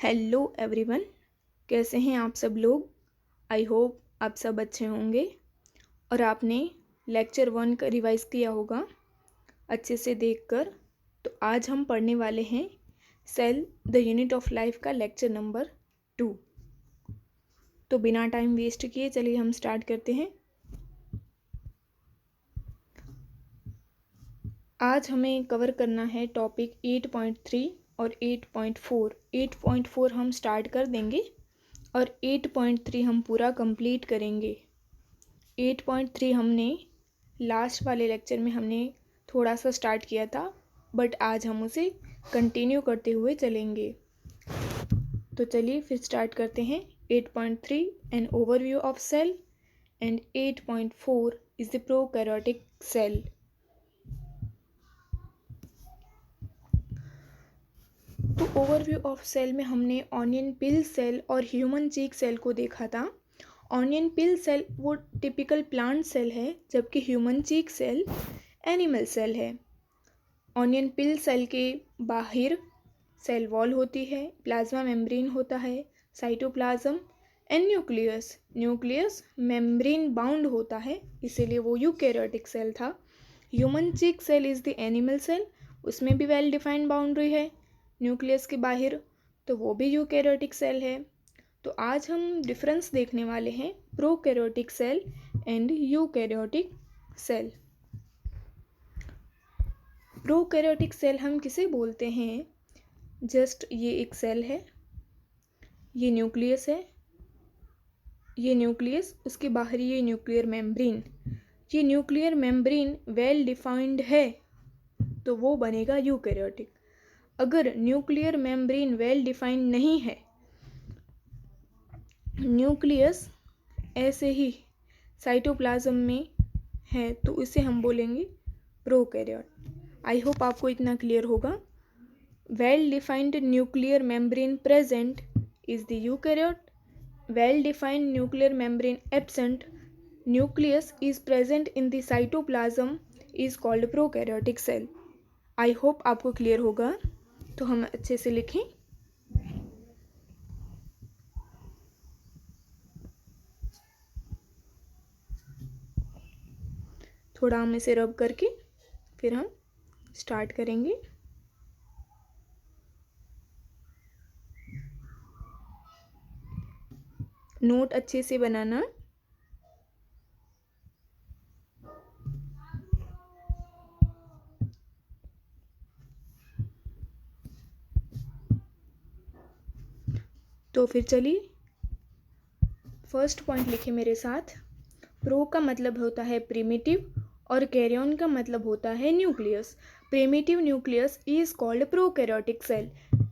Hello everyone. कैसे हैं आप सब लोग। आई होप आप सब अच्छे होंगे और आपने लेक्चर 1 का रिवाइज़ किया होगा अच्छे से देखकर। तो आज हम पढ़ने वाले हैं cell the unit of life का लेक्चर नंबर 2। तो बिना टाइम वेस्ट किए चलिए हम स्टार्ट करते हैं। आज हमें कवर करना है टॉपिक 8.3 और 8.4। 8.4 हम स्टार्ट कर देंगे और 8.3 हम पूरा कंप्लीट करेंगे। 8.3 हमने लास्ट वाले लेक्चर में हमने थोड़ा सा स्टार्ट किया था, बट आज हम उसे कंटिन्यू करते हुए चलेंगे। तो चलिए फिर स्टार्ट करते हैं। 8.3 an overview of cell and 8.4 is the prokaryotic cell. तो ओवरव्यू ऑफ सेल में हमने ऑनियन पिल सेल और ह्यूमन चीक सेल को देखा था। ऑनियन पिल सेल वो टिपिकल प्लांट सेल है, जबकि human cheek cell animal cell है। ऑनियन पिल सेल के बाहर सेल वॉल होती है, प्लाज्मा मेम्ब्रेन होता है, cytoplasm and nucleus. Nucleus membrane bound होता है, इसीलिए वो यूकैरियोटिक सेल था। Human cheek cell is the animal cell, उसमें भी वेल डिफाइंड बाउंड्री है न्यूक्लियस के बाहर, तो वो भी यूकैरियोटिक सेल है। तो आज हम डिफरेंस देखने वाले हैं prokaryotic cell and eukaryotic cell. Prokaryotic cell हम किसे बोलते हैं? जस्ट ये एक सेल है, ये न्यूक्लियस है, ये न्यूक्लियस, उसके बाहर ये न्यूक्लियर मेम्ब्रेन। ये न्यूक्लियर मेम्ब्रेन वेल डिफाइंड है तो वो बनेगा यूकैरियोटिक। अगर न्यूक्लियर मेम्ब्रेन वेल डिफाइंड नहीं है, न्यूक्लियस ऐसे ही साइटोप्लाज्म में है, तो इसे हम बोलेंगे प्रोकैरियोट। आई होप आपको इतना क्लियर होगा। Well defined nuclear membrane present is the eukaryote, well defined nuclear membrane absent, nucleus is present in the cytoplasm is called prokaryotic cell. I hope आपको क्लियर होगा। तो हम अच्छे से लिखें। थोड़ा हम इसे रब करके फिर हम स्टार्ट करेंगे। नोट अच्छे से बनाना। तो फिर चलिए फर्स्ट पॉइंट लिखे मेरे साथ। प्रो का मतलब होता है प्रिमिटिव और कैरियन का मतलब होता है nucleus. Primitive nucleus is called prokaryotic cell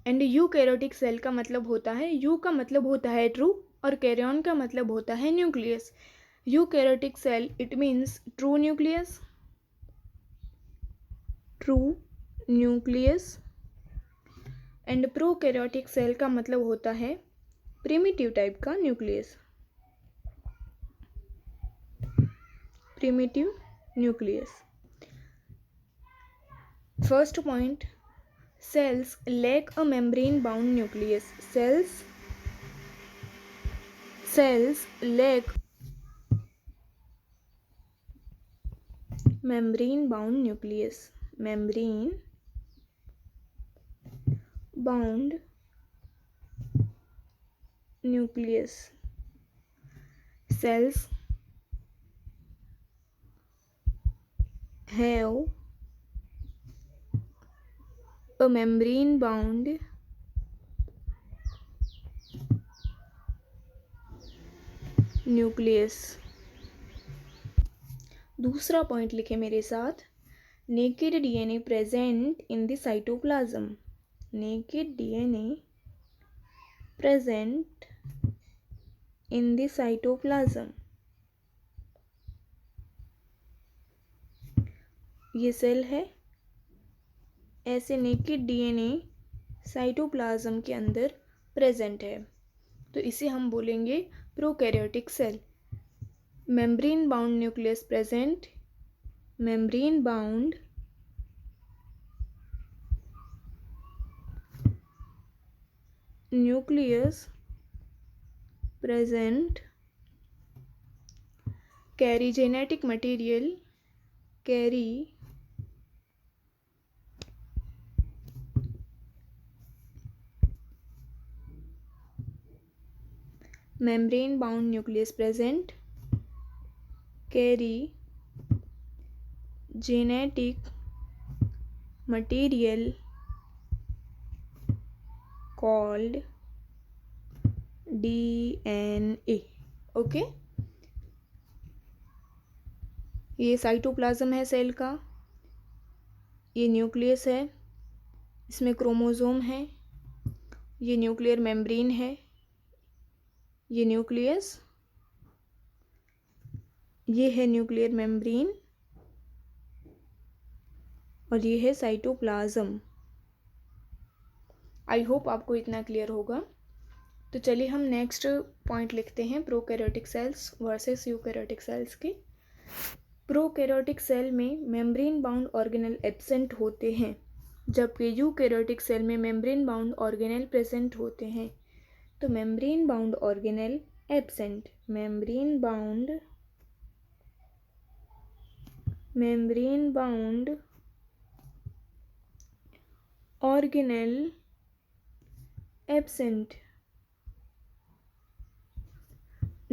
and eukaryotic cell का मतलब होता है, यू का मतलब होता है ट्रू और कैरियन का मतलब होता है nucleus. Eukaryotic cell it means true nucleus, true nucleus, and prokaryotic cell का मतलब होता है प्रिमिटिव टाइप का nucleus, primitive nucleus. First point, cells lack a membrane bound nucleus. Cells lack membrane bound nucleus. Membrane bound nucleus. Cells have a membrane bound nucleus. दूसरा point लिखे मेरे साथ। Naked DNA present in the cytoplasm. Naked DNA present in the cytoplasm. ये cell है, ऐसे naked DNA cytoplasm के अंदर present है, तो इसे हम बोलेंगे prokaryotic cell. Membrane bound nucleus present, membrane bound nucleus present carry genetic material, carry membrane bound nucleus present carry genetic material called DNA. Okay, ये साइटोप्लाज्म है सेल का, ये न्यूक्लियस है, इसमें क्रोमोसोम है, ये न्यूक्लियर मेम्ब्रेन है, ये न्यूक्लियस, ये है न्यूक्लियर मेम्ब्रेन और ये है साइटोप्लाज्म। आई होप आपको इतना क्लियर होगा। तो चलिए हम नेक्स्ट पॉइंट लिखते हैं prokaryotic cells versus eukaryotic cells के। प्रोकैरियोटिक सेल में मेम्ब्रेन बाउंड ऑर्गेनेल एब्सेंट होते हैं, जबकि यूकैरियोटिक सेल में मेम्ब्रेन बाउंड ऑर्गेनेल प्रेजेंट होते हैं। तो membrane bound organelle absent, membrane bound organelle absent,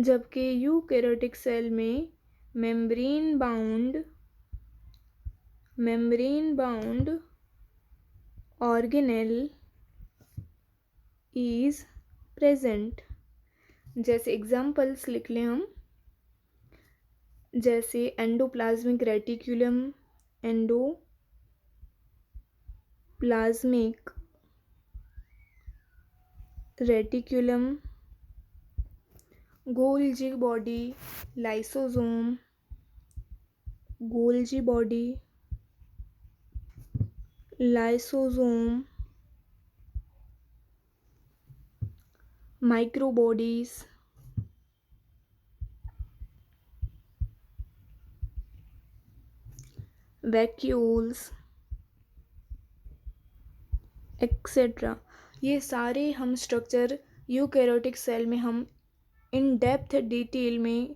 जबकि यूकैरियोटिक सेल में membrane bound organelle is present. जैसे एग्जाम्पल्स लिख लें हम, जैसे endoplasmic reticulum, Golgi body, lysosome, Golgi body, lysosome, microbodies, vacuoles etcetera. ये सारे हम स्ट्रक्चर यूकैरियोटिक सेल में हम इन डेप्थ डिटेल में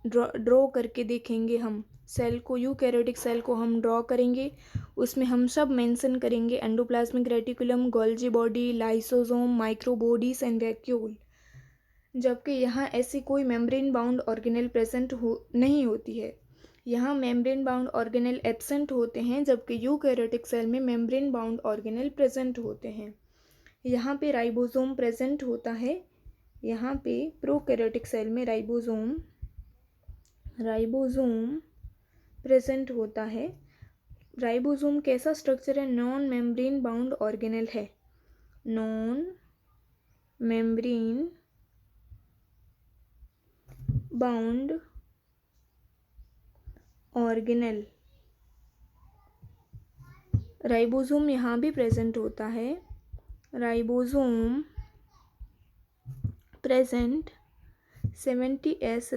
ड्रॉ करके देखेंगे। हम सेल को, यूकैरियोटिक सेल को हम ड्रॉ करेंगे, उसमें हम सब मेंशन करेंगे endoplasmic reticulum, Golgi body, lysosome, microbodies and vacuole. जबकि यहाँ ऐसी कोई मेम्ब्रेन बाउंड ऑर्गेनेल प्रेजेंट नहीं होती है, यहाँ मेम्ब्रेन बाउंड ऑर्गेनेल एब्सेंट होते हैं, जबकि यूकैरियोटिक सेल में मेम्ब्रेन बाउंड ऑर्गेनेल प्रेजेंट होते हैं। यहाँ पे राइबोसोम प्रेजेंट होता है, यहाँ पे प्रोकैरियोटिक सेल में राइबोसोम प्रेजेंट होता है। राइबोसोम कैसा स्ट्रक्चर है? नॉन मेम्ब्रेन बाउंड ऑर्गेनेल है, non membrane bound organelle. Ribosome यहाँ भी प्रेजेंट होता है, राइबोसोम प्रेजेंट 70S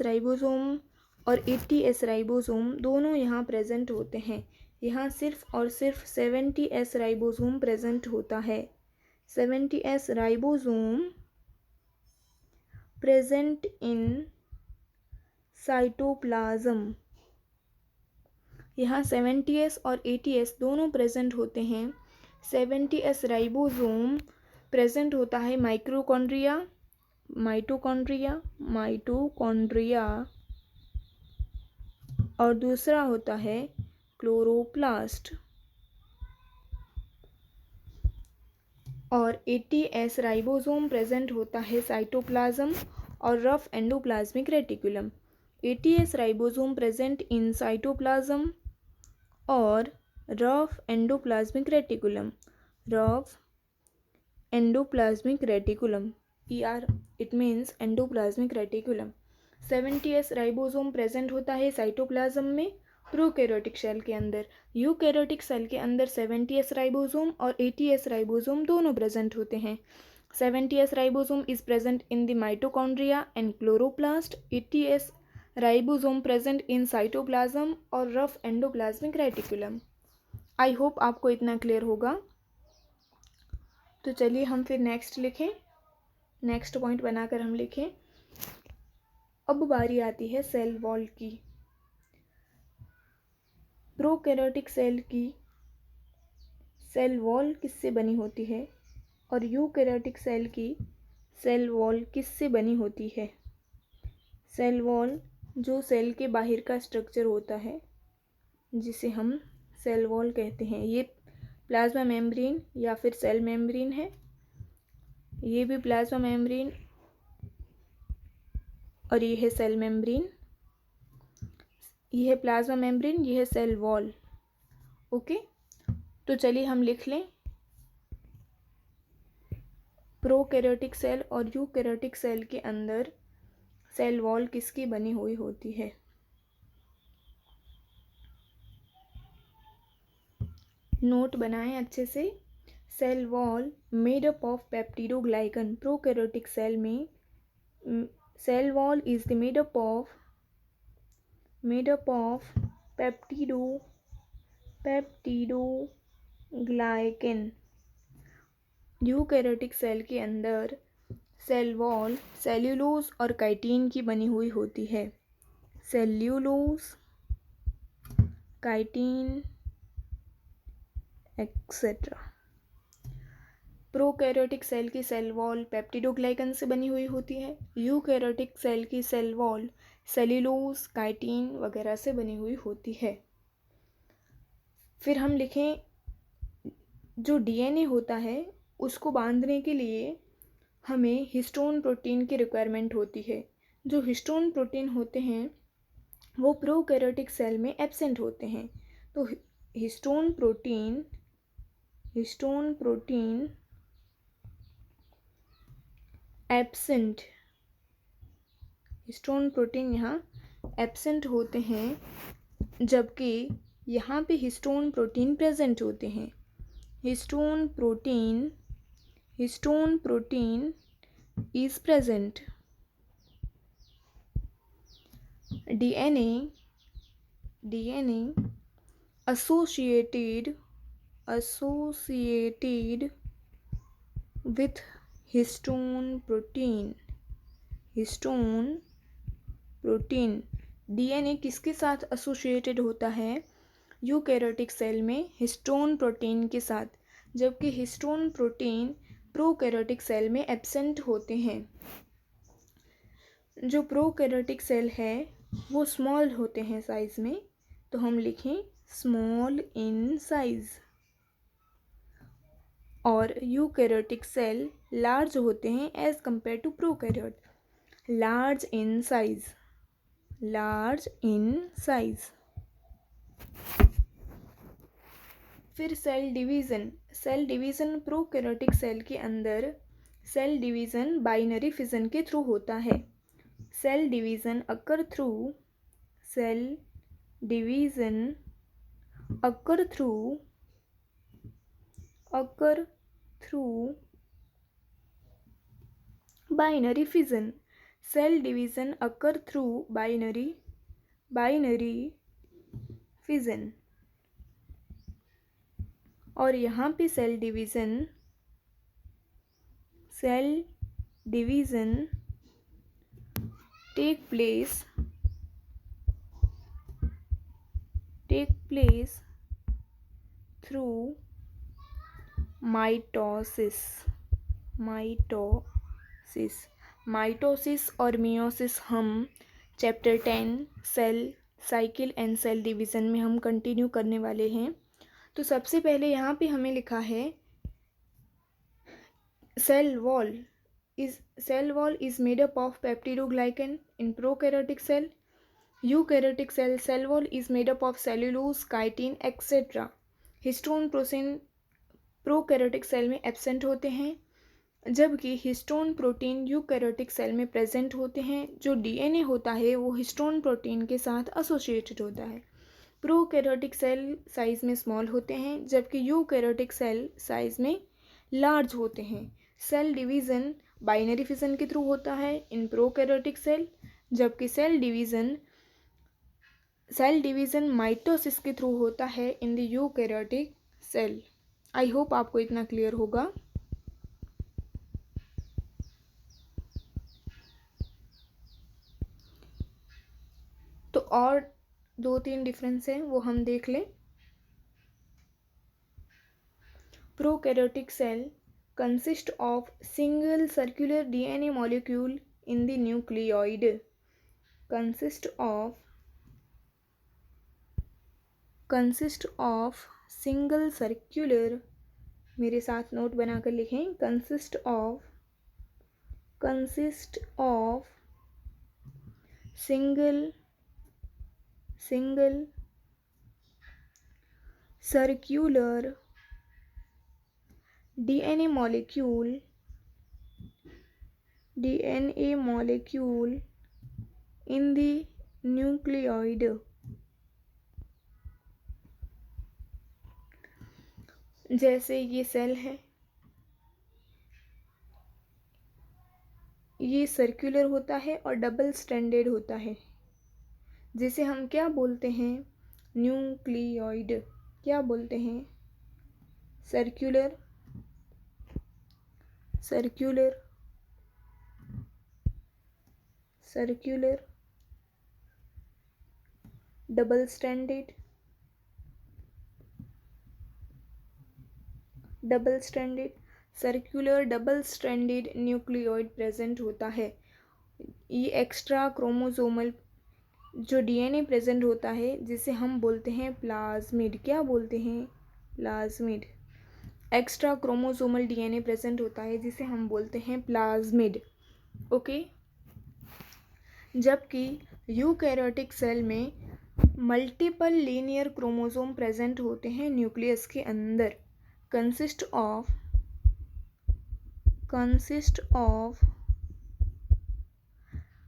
राइबोसोम और 80S राइबोसोम दोनों यहाँ प्रेजेंट होते हैं। यहाँ सिर्फ और सिर्फ 70S राइबोसोम प्रेजेंट होता है, 70S ribosome present in cytoplasm. यहाँ 70S और 80S दोनों प्रेजेंट होते हैं। 70S राइबोसोम प्रेजेंट होता है माइटोकॉन्ड्रिया और दूसरा होता है क्लोरोप्लास्ट। और 80S राइबोसोम प्रेजेंट होता है साइटोप्लाज्म और rough endoplasmic reticulum. 80S ribosome present in cytoplasm और rough endoplasmic reticulum, ER it means endoplasmic reticulum. 70S ribosome present होता है साइटोप्लाज्म में प्रोकैरियोटिक सेल के अंदर। यूकैरियोटिक सेल के अंदर 70S राइबोसोम और 80S राइबोसोम दोनों प्रेजेंट होते हैं। 70S ribosome is present in the mitochondria and chloroplast. 80S ribosome present in cytoplasm और rough endoplasmic reticulum. I hope आपको इतना क्लियर होगा। तो चलिए हम फिर नेक्स्ट लिखें, नेक्स्ट पॉइंट बनाकर हम लिखें। अब बारी आती है सेल वॉल की। प्रोकैरियोटिक सेल की सेल वॉल किससे बनी होती है और यूकैरियोटिक सेल की सेल वॉल किससे बनी होती है? सेल वॉल जो सेल के बाहर का स्ट्रक्चर होता है जिसे हम सेल वॉल कहते हैं, ये प्लाज्मा मेम्ब्रेन या फिर सेल मेम्ब्रेन है। ये भी प्लाज्मा मेम्ब्रेन और ये है सेल मेम्ब्रेन। ये है प्लाज्मा मेम्ब्रेन, ये है सेल वॉल। ओके, तो चलिए हम लिख लें। प्रोकैरियोटिक सेल और यूकैरियोटिक सेल के अंदर सेल वॉल किसकी बनी हुई होती है? नोट बनाएं अच्छे से। Cell wall made up of peptidoglycan. Prokaryotic cell में cell wall is the made up of peptidoglycan. Eukaryotic cell के अंदर सेल वॉल सेल्यूलोज और काइटिन की बनी हुई होती है। Cellulose, chitin etcetera. Prokaryotic cell की सेल वॉल पेप्टिडोग्लाइकन से बनी हुई होती है। यूकैरियोटिक सेल की सेल वॉल सेल्यूलोज, काइटिन वगैरह से बनी हुई होती है। फिर हम लिखें, जो डीएनए होता है उसको बांधने के लिए हमें हिस्टोन प्रोटीन की रिक्वायरमेंट होती है। जो हिस्टोन प्रोटीन होते हैं वो प्रोकैरियोटिक सेल में एब्सेंट होते हैं। तो histone protein absent, histone protein यहाँ एब्सेंट होते हैं, जबकि यहाँ पे हिस्टोन प्रोटीन प्रेजेंट होते हैं। Histone protein is present. DNA associated with histone protein. DNA किसके साथ एसोसिएटेड होता है? यूकैरियोटिक सेल में हिस्टोन प्रोटीन के साथ, जबकि हिस्टोन प्रोटीन प्रोकैरियोटिक सेल में एब्सेंट होते हैं। जो प्रोकैरियोटिक सेल है वो स्मॉल होते हैं साइज में, तो हम लिखें स्मॉल इन साइज। और यूकैरियोटिक सेल लार्ज होते हैं as compare to prokaryote, large in size. फिर सेल डिवीज़न प्रोकैरियोटिक सेल के अंदर सेल डिवीज़न बाइनरी फिजन के थ्रू होता है। Cell division occur through binary fission. Cell division occur through binary fission. और यहाँ पे cell division take place through mitosis और मियोसिस हम chapter 10 cell cycle and cell division में हम कंटिन्यू करने वाले हैं। तो सबसे पहले यहाँ पे हमें लिखा है cell wall is made up of peptidoglycan in prokaryotic cell. Eukaryotic cell wall is made up of cellulose, chitin, etc. Histone protein prokaryotic cell में एब्सेंट होते हैं, जबकि हिस्टोन प्रोटीन यूकैरियोटिक सेल में प्रेजेंट होते हैं। जो डीएनए होता है वो हिस्टोन प्रोटीन के साथ एसोसिएटेड होता है। प्रोकैरियोटिक सेल साइज में स्मॉल होते हैं, जबकि यूकैरियोटिक सेल साइज में लार्ज होते हैं। सेल डिवीज़न बाइनरी फिजन के थ्रू होता है इन प्रोकैरियोटिक सेल, जबकि सेल डिवीज़न माइटोसिस के थ्रू होता है in the eukaryotic cell. I hope आपको इतना क्लियर होगा। और 2-3 डिफरेंस हैं वो हम देख लें। Prokaryotic cell consist of single circular DNA molecule in the nucleoid. Consist of single circular, मेरे साथ नोट बनाकर लिखें, consist of single circular DNA molecule in the nucleoid। जैसे ये सेल है, ये सर्कुलर होता है और डबल स्ट्रैंडेड होता है, जिसे हम क्या बोलते हैं? न्यूक्लियोइड। क्या बोलते हैं? Circular double stranded circular double stranded nucleoid present होता है। ये एक्स्ट्रा क्रोमोसोमल जो डीएनए प्रेजेंट होता है, जिसे हम बोलते हैं प्लाज्मिड। क्या बोलते हैं? Plasmid. Extra chromosomal DNA present होता है, जिसे हम बोलते हैं प्लाज्मिड। ओके। जबकि यूकैरियोटिक सेल में मल्टीपल लीनियर क्रोमोसोम प्रेजेंट होते हैं न्यूक्लियस के अंदर। Consist of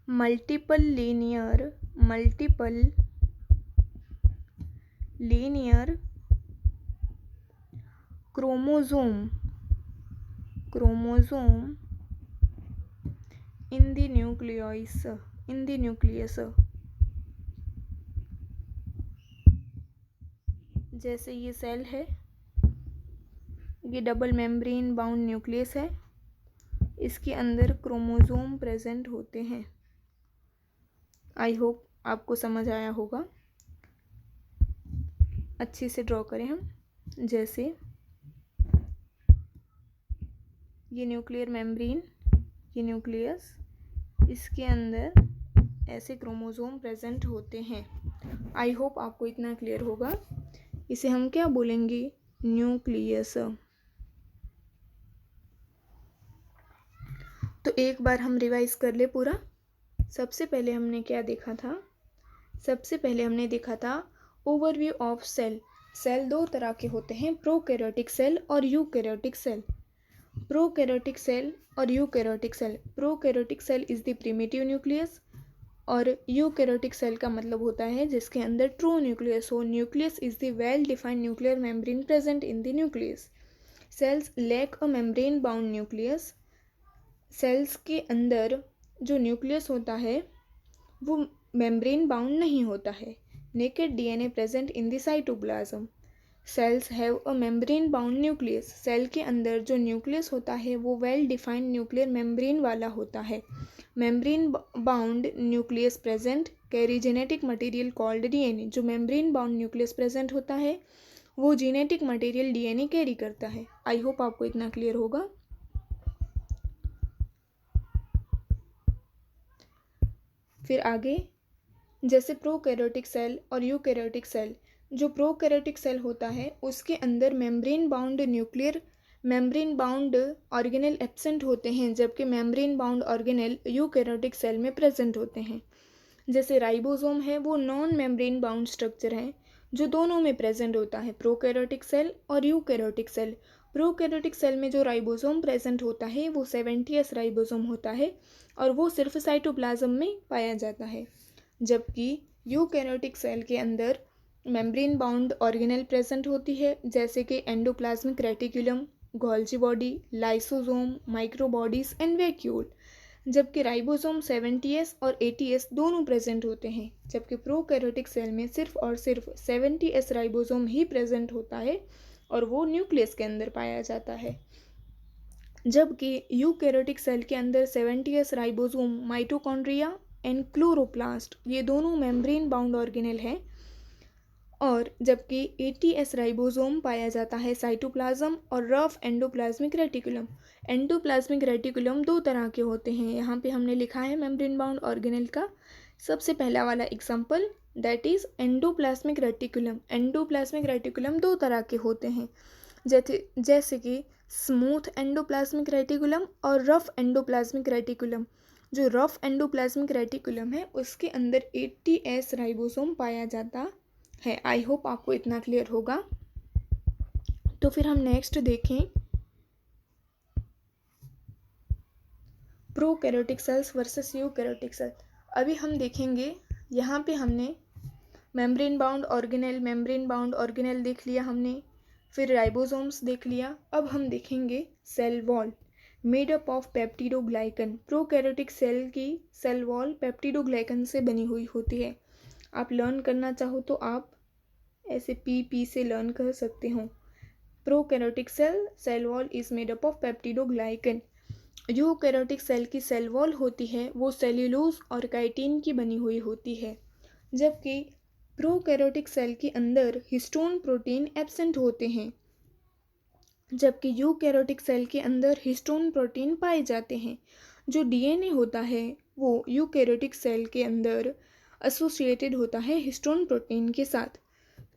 multiple linear chromosome in the nucleus। जैसे ये सेल है, ये डबल मेम्ब्रेन बाउंड न्यूक्लियस है, इसके अंदर क्रोमोसोम प्रेजेंट होते हैं। आई होप आपको समझ आया होगा। अच्छे से ड्रॉ करें हम। जैसे ये न्यूक्लियर मेम्ब्रेन, ये न्यूक्लियस, इसके अंदर ऐसे क्रोमोसोम प्रेजेंट होते हैं। आई होप आपको इतना क्लियर होगा। इसे हम क्या बोलेंगे? न्यूक्लियस। तो एक बार हम रिवाइज कर ले पूरा। सबसे पहले हमने क्या देखा था? सबसे पहले हमने देखा था ओवरव्यू ऑफ सेल। सेल दो तरह के होते हैं, प्रोकैरियोटिक सेल और यूकैरियोटिक सेल। प्रोकैरियोटिक सेल और eukaryotic cell. Prokaryotic cell is the primitive nucleus और यूकैरियोटिक सेल का मतलब होता है जिसके अंदर ट्रू न्यूक्लियस हो। Nucleus is the well defined nuclear membrane present in the nucleus. Cells lack a membrane bound nucleus. Cells के अंदर जो न्यूक्लियस होता है वो मेम्ब्रेन बाउंड नहीं होता है। Naked DNA present in the cytoplasm. Cells have a membrane bound nucleus. Cell के अंदर जो न्यूक्लियस होता है वो वेल डिफाइंड न्यूक्लियर मेम्ब्रेन वाला होता है। Membrane bound nucleus present carry genetic material called DNA. जो मेम्ब्रेन बाउंड न्यूक्लियस प्रेजेंट होता है वो जेनेटिक मटेरियल डीएनए कैरी करता है। आई होप आपको इतना क्लियर होगा। फिर आगे, जैसे प्रोकैरियोटिक सेल और यूकैरियोटिक सेल। जो प्रोकैरियोटिक सेल होता है उसके अंदर मेम्ब्रेन बाउंड ऑर्गेनेल एब्सेंट होते हैं, जबकि membrane bound organelle eukaryotic cell में प्रेजेंट होते हैं। जैसे राइबोसोम है, वो नॉन मेम्ब्रेन बाउंड स्ट्रक्चर है जो दोनों में प्रेजेंट होता है, प्रोकैरियोटिक सेल और यूकैरियोटिक सेल। प्रोकैरियोटिक सेल में जो राइबोसोम प्रेजेंट होता है वो 70S राइबोसोम होता है और वो सिर्फ साइटोप्लाज्म में पाया जाता है। जबकि यूकैरियोटिक सेल के अंदर मेम्ब्रेन बाउंड ऑर्गेनेल प्रेजेंट होती है, जैसे कि endoplasmic reticulum, Golgi body, lysosome, microbodies and vacuole. जबकि राइबोसोम 70S और 80S दोनों प्रेजेंट होते हैं। जबकि प्रोकैरियोटिक सेल में सिर्फ और सिर्फ 70S राइबोसोम ही प्रेजेंट होता है और वो न्यूक्लियस के अंदर पाया जाता है। जबकि यूकैरियोटिक सेल के अंदर 70S ribosome mitochondria and chloroplast, ये दोनों मेम्ब्रेन बाउंड ऑर्गेनेल हैं। और जबकि एटीएस राइबोसोम पाया जाता है साइटोप्लाज्म और rough endoplasmic reticulum. Endoplasmic reticulum दो तरह के होते हैं, यहाँ पे हमने लिखा है मेम्ब्रेन बाउंड ऑर्गेनेल का। सबसे पहला वाला example that is endoplasmic reticulum. Endoplasmic reticulum दो तरह के होते हैं, जैसे कि स्मूथ एंडोप्लाज्मिक रेटिकुलम और रफ एंडोप्लाज्मिक रेटिकुलम। जो रफ एंडोप्लाज्मिक रेटिकुलम है उसके अंदर एटीएस राइबोसोम पाया जाता है। आई होप आपको इतना क्लियर होगा। तो फिर हम नेक्स्ट देखें prokaryotic cells versus eukaryotic cell. अभी हम देखेंगे, यहाँ पे हमने मेम्ब्रेन बाउंड ऑर्गेनेल देख लिया हमने, फिर राइबोसोम्स देख लिया। अब हम देखेंगे cell wall made up of peptidoglycan. Prokaryotic cell की सेल वॉल पेप्टिडोग्लाइकन से बनी हुई होती है। आप लर्न करना चाहो तो आप ऐसे पी से लर्न कर सकते हो। Prokaryotic cell wall is made up of peptidoglycan. Eukaryotic cell की सेल वॉल होती है वो सेल्यूलोज और काइटिन की बनी हुई होती है, जबकि प्रोकैरियोटिक सेल के अंदर हिस्टोन प्रोटीन एब्सेंट होते हैं, जबकि यूकैरियोटिक सेल के अंदर हिस्टोन प्रोटीन पाए जाते हैं। जो डीएनए होता है वो यूकैरियोटिक सेल के अंदर एसोसिएटेड होता है हिस्टोन प्रोटीन के साथ।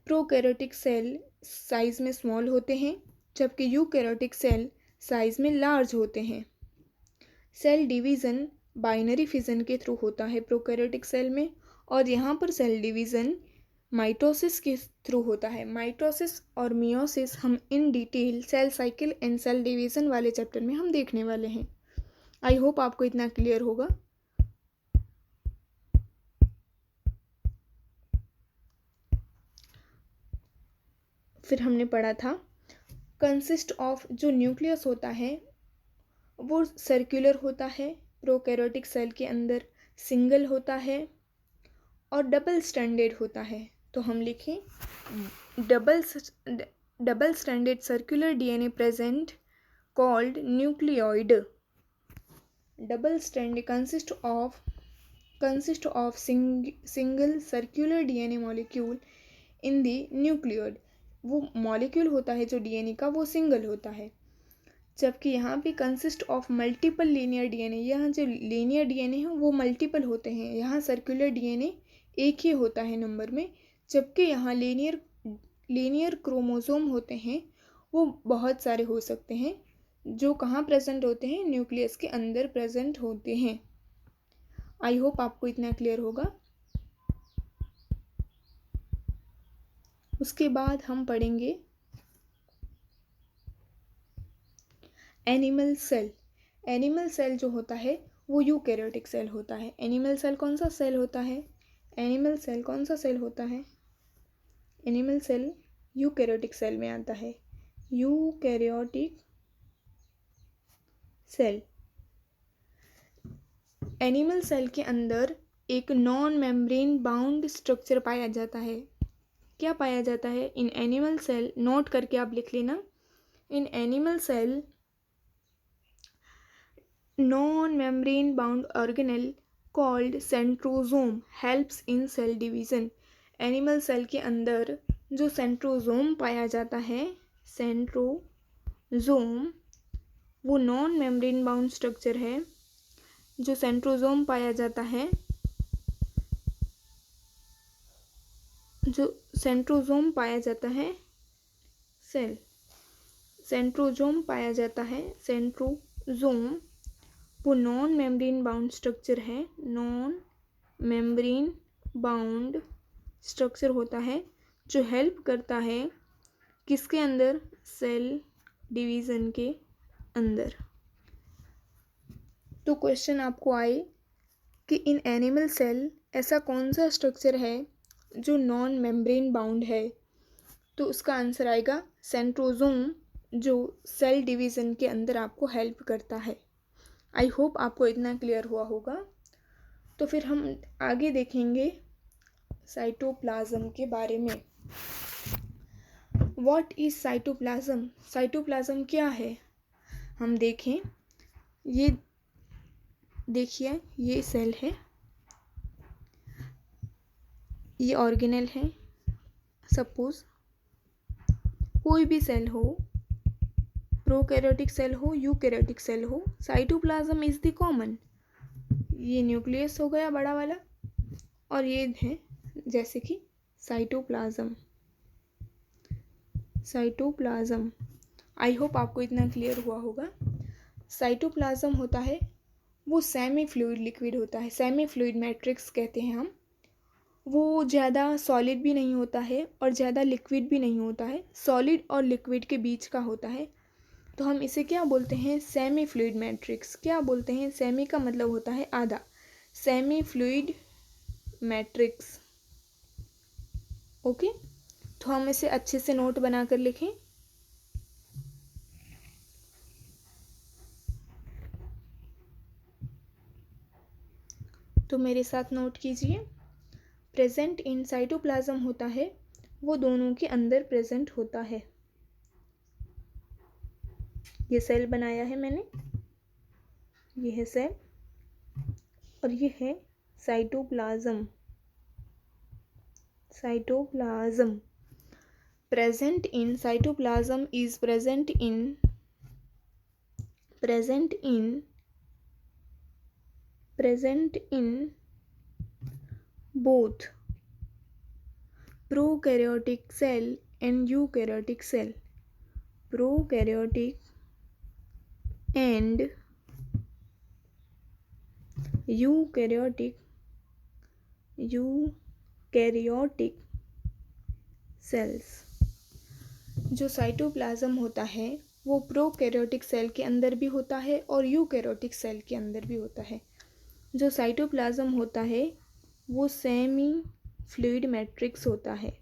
प्रोकैरियोटिक सेल साइज में स्मॉल होते हैं, जबकि यूकैरियोटिक सेल साइज में लार्ज होते हैं। सेल डिवीज़न बाइनरी फिजन के थ्रू होता है प्रोकैरियोटिक सेल में, और यहाँ पर सेल डिवीज़न माइटोसिस के थ्रू होता है। माइटोसिस और मियोसिस हम in detail cell cycle and cell division वाले चैप्टर में हम देखने वाले हैं। आई होप आपको इतना क्लियर होगा। फिर हमने पढ़ा था कंसिस्ट ऑफ, जो न्यूक्लियस होता है वो सर्कुलर होता है, प्रोकैरियोटिक सेल के अंदर सिंगल होता है और डबल स्ट्रैंडेड होता है। तो हम लिखें double stranded circular DNA present called nucleoid. Double strand consist of single circular DNA molecule in the nucleoid. वो मॉलिक्यूल होता है जो डीएनए का वो सिंगल होता है, जबकि यहाँ पे consist of multiple linear DNA. यहाँ जो लीनियर डीएनए है वो मल्टीपल होते हैं। यहाँ सर्कुलर डीएनए एक ही होता है नंबर में, जबकि यहाँ लीनियर क्रोमोसोम होते हैं वो बहुत सारे हो सकते हैं, जो कहाँ प्रेजेंट होते हैं, न्यूक्लियस के अंदर प्रेजेंट होते हैं। आई होप आपको इतना क्लियर होगा। उसके बाद हम पढ़ेंगे एनिमल सेल। एनिमल सेल जो होता है वो यूकैरियोटिक सेल होता है। एनिमल सेल कौन सा सेल होता है? एनिमल सेल कौन सा सेल होता है? एनिमल सेल यूकैरियोटिक सेल में आता है। Eukaryotic cell. एनिमल सेल के अंदर एक नॉन मेम्ब्रेन बाउंड स्ट्रक्चर पाया जाता है। क्या पाया जाता है? इन एनिमल सेल, नोट करके आप लिख लेना, in animal cell non-membrane bound organelle called centrosome helps in cell division। Animal cell के अंदर जो सेंट्रोजोम पाया जाता है, सेंट्रोजोम, वो नॉन मेम्ब्रेन बाउंड स्ट्रक्चर है। जो सेंट्रोजोम पाया जाता है, जो सेंट्रोजोम पाया जाता है सेल, सेंट्रोजोम पाया जाता है, सेंट्रोजोम वो नॉन मेम्ब्रेन बाउंड स्ट्रक्चर है। नॉन मेम्ब्रेन बाउंड स्ट्रक्चर होता है जो हेल्प करता है किसके अंदर? सेल डिवीज़न के अंदर। तो क्वेश्चन आपको आए कि इन एनिमल सेल ऐसा कौन सा स्ट्रक्चर है जो नॉन मेम्ब्रेन बाउंड है, तो उसका आंसर आएगा सेंट्रोजोम, जो सेल डिवीज़न के अंदर आपको हेल्प करता है। आई होप आपको इतना क्लियर हुआ होगा। तो फिर हम आगे देखेंगे साइटोप्लाज्म के बारे में। What is cytoplasm? साइटोप्लाज्म क्या है? हम देखें, ये देखिए, ये सेल है, ये ऑर्गेनेल है। सपोज कोई भी सेल हो, प्रोकैरियोटिक सेल हो, यूकैरियोटिक सेल हो, साइटोप्लाज्म इज द कॉमन। ये न्यूक्लियस हो गया बड़ा वाला, और ये है जैसे कि साइटोप्लाज्म। साइटोप्लाज्म, आई होप आपको इतना क्लियर हुआ होगा। साइटोप्लाज्म होता है वो सेमी फ्लूइड लिक्विड होता है, सेमी फ्लूइड मैट्रिक्स कहते हैं हम। वो ज़्यादा सॉलिड भी नहीं होता है और ज़्यादा लिक्विड भी नहीं होता है, सॉलिड और लिक्विड के बीच का होता है। तो हम इसे क्या बोलते हैं? Semi fluid matrix. क्या बोलते हैं? सेमी का मतलब होता है आधा, सेमी फ्लूइड मैट्रिक्स। ओके, तो हम इसे अच्छे से नोट बना कर लिखें। तो मेरे साथ नोट कीजिए। प्रेजेंट इन साइटोप्लाज्म होता है वो दोनों के अंदर प्रेजेंट होता है। ये सेल बनाया है मैंने, ये है सेल और ये है cytoplasm. Cytoplasm present in cytoplasm is present in both prokaryotic cell and eukaryotic cell. Prokaryotic and eukaryotic cells। जो साइटोप्लाज्म होता है वो प्रोकैरियोटिक सेल के अंदर भी होता है और यूकैरियोटिक सेल के अंदर भी होता है। जो साइटोप्लाज्म होता है वो सेमी फ्लूइड मैट्रिक्स होता है।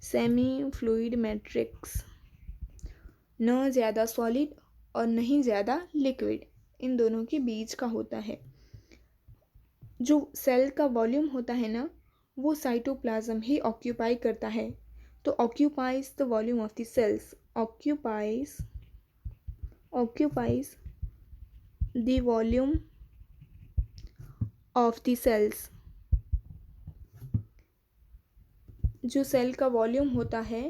सेमी फ्लूइड मैट्रिक्स, न ज़्यादा सॉलिड और नहीं ज़्यादा लिक्विड, इन दोनों के बीच का होता है। जो सेल का वॉल्यूम होता है ना, वो साइटोप्लाज्म ही ऑक्यूपाई करता है। तो occupies the volume of the cells, occupies the volume of the cells। जो सेल का वॉल्यूम होता है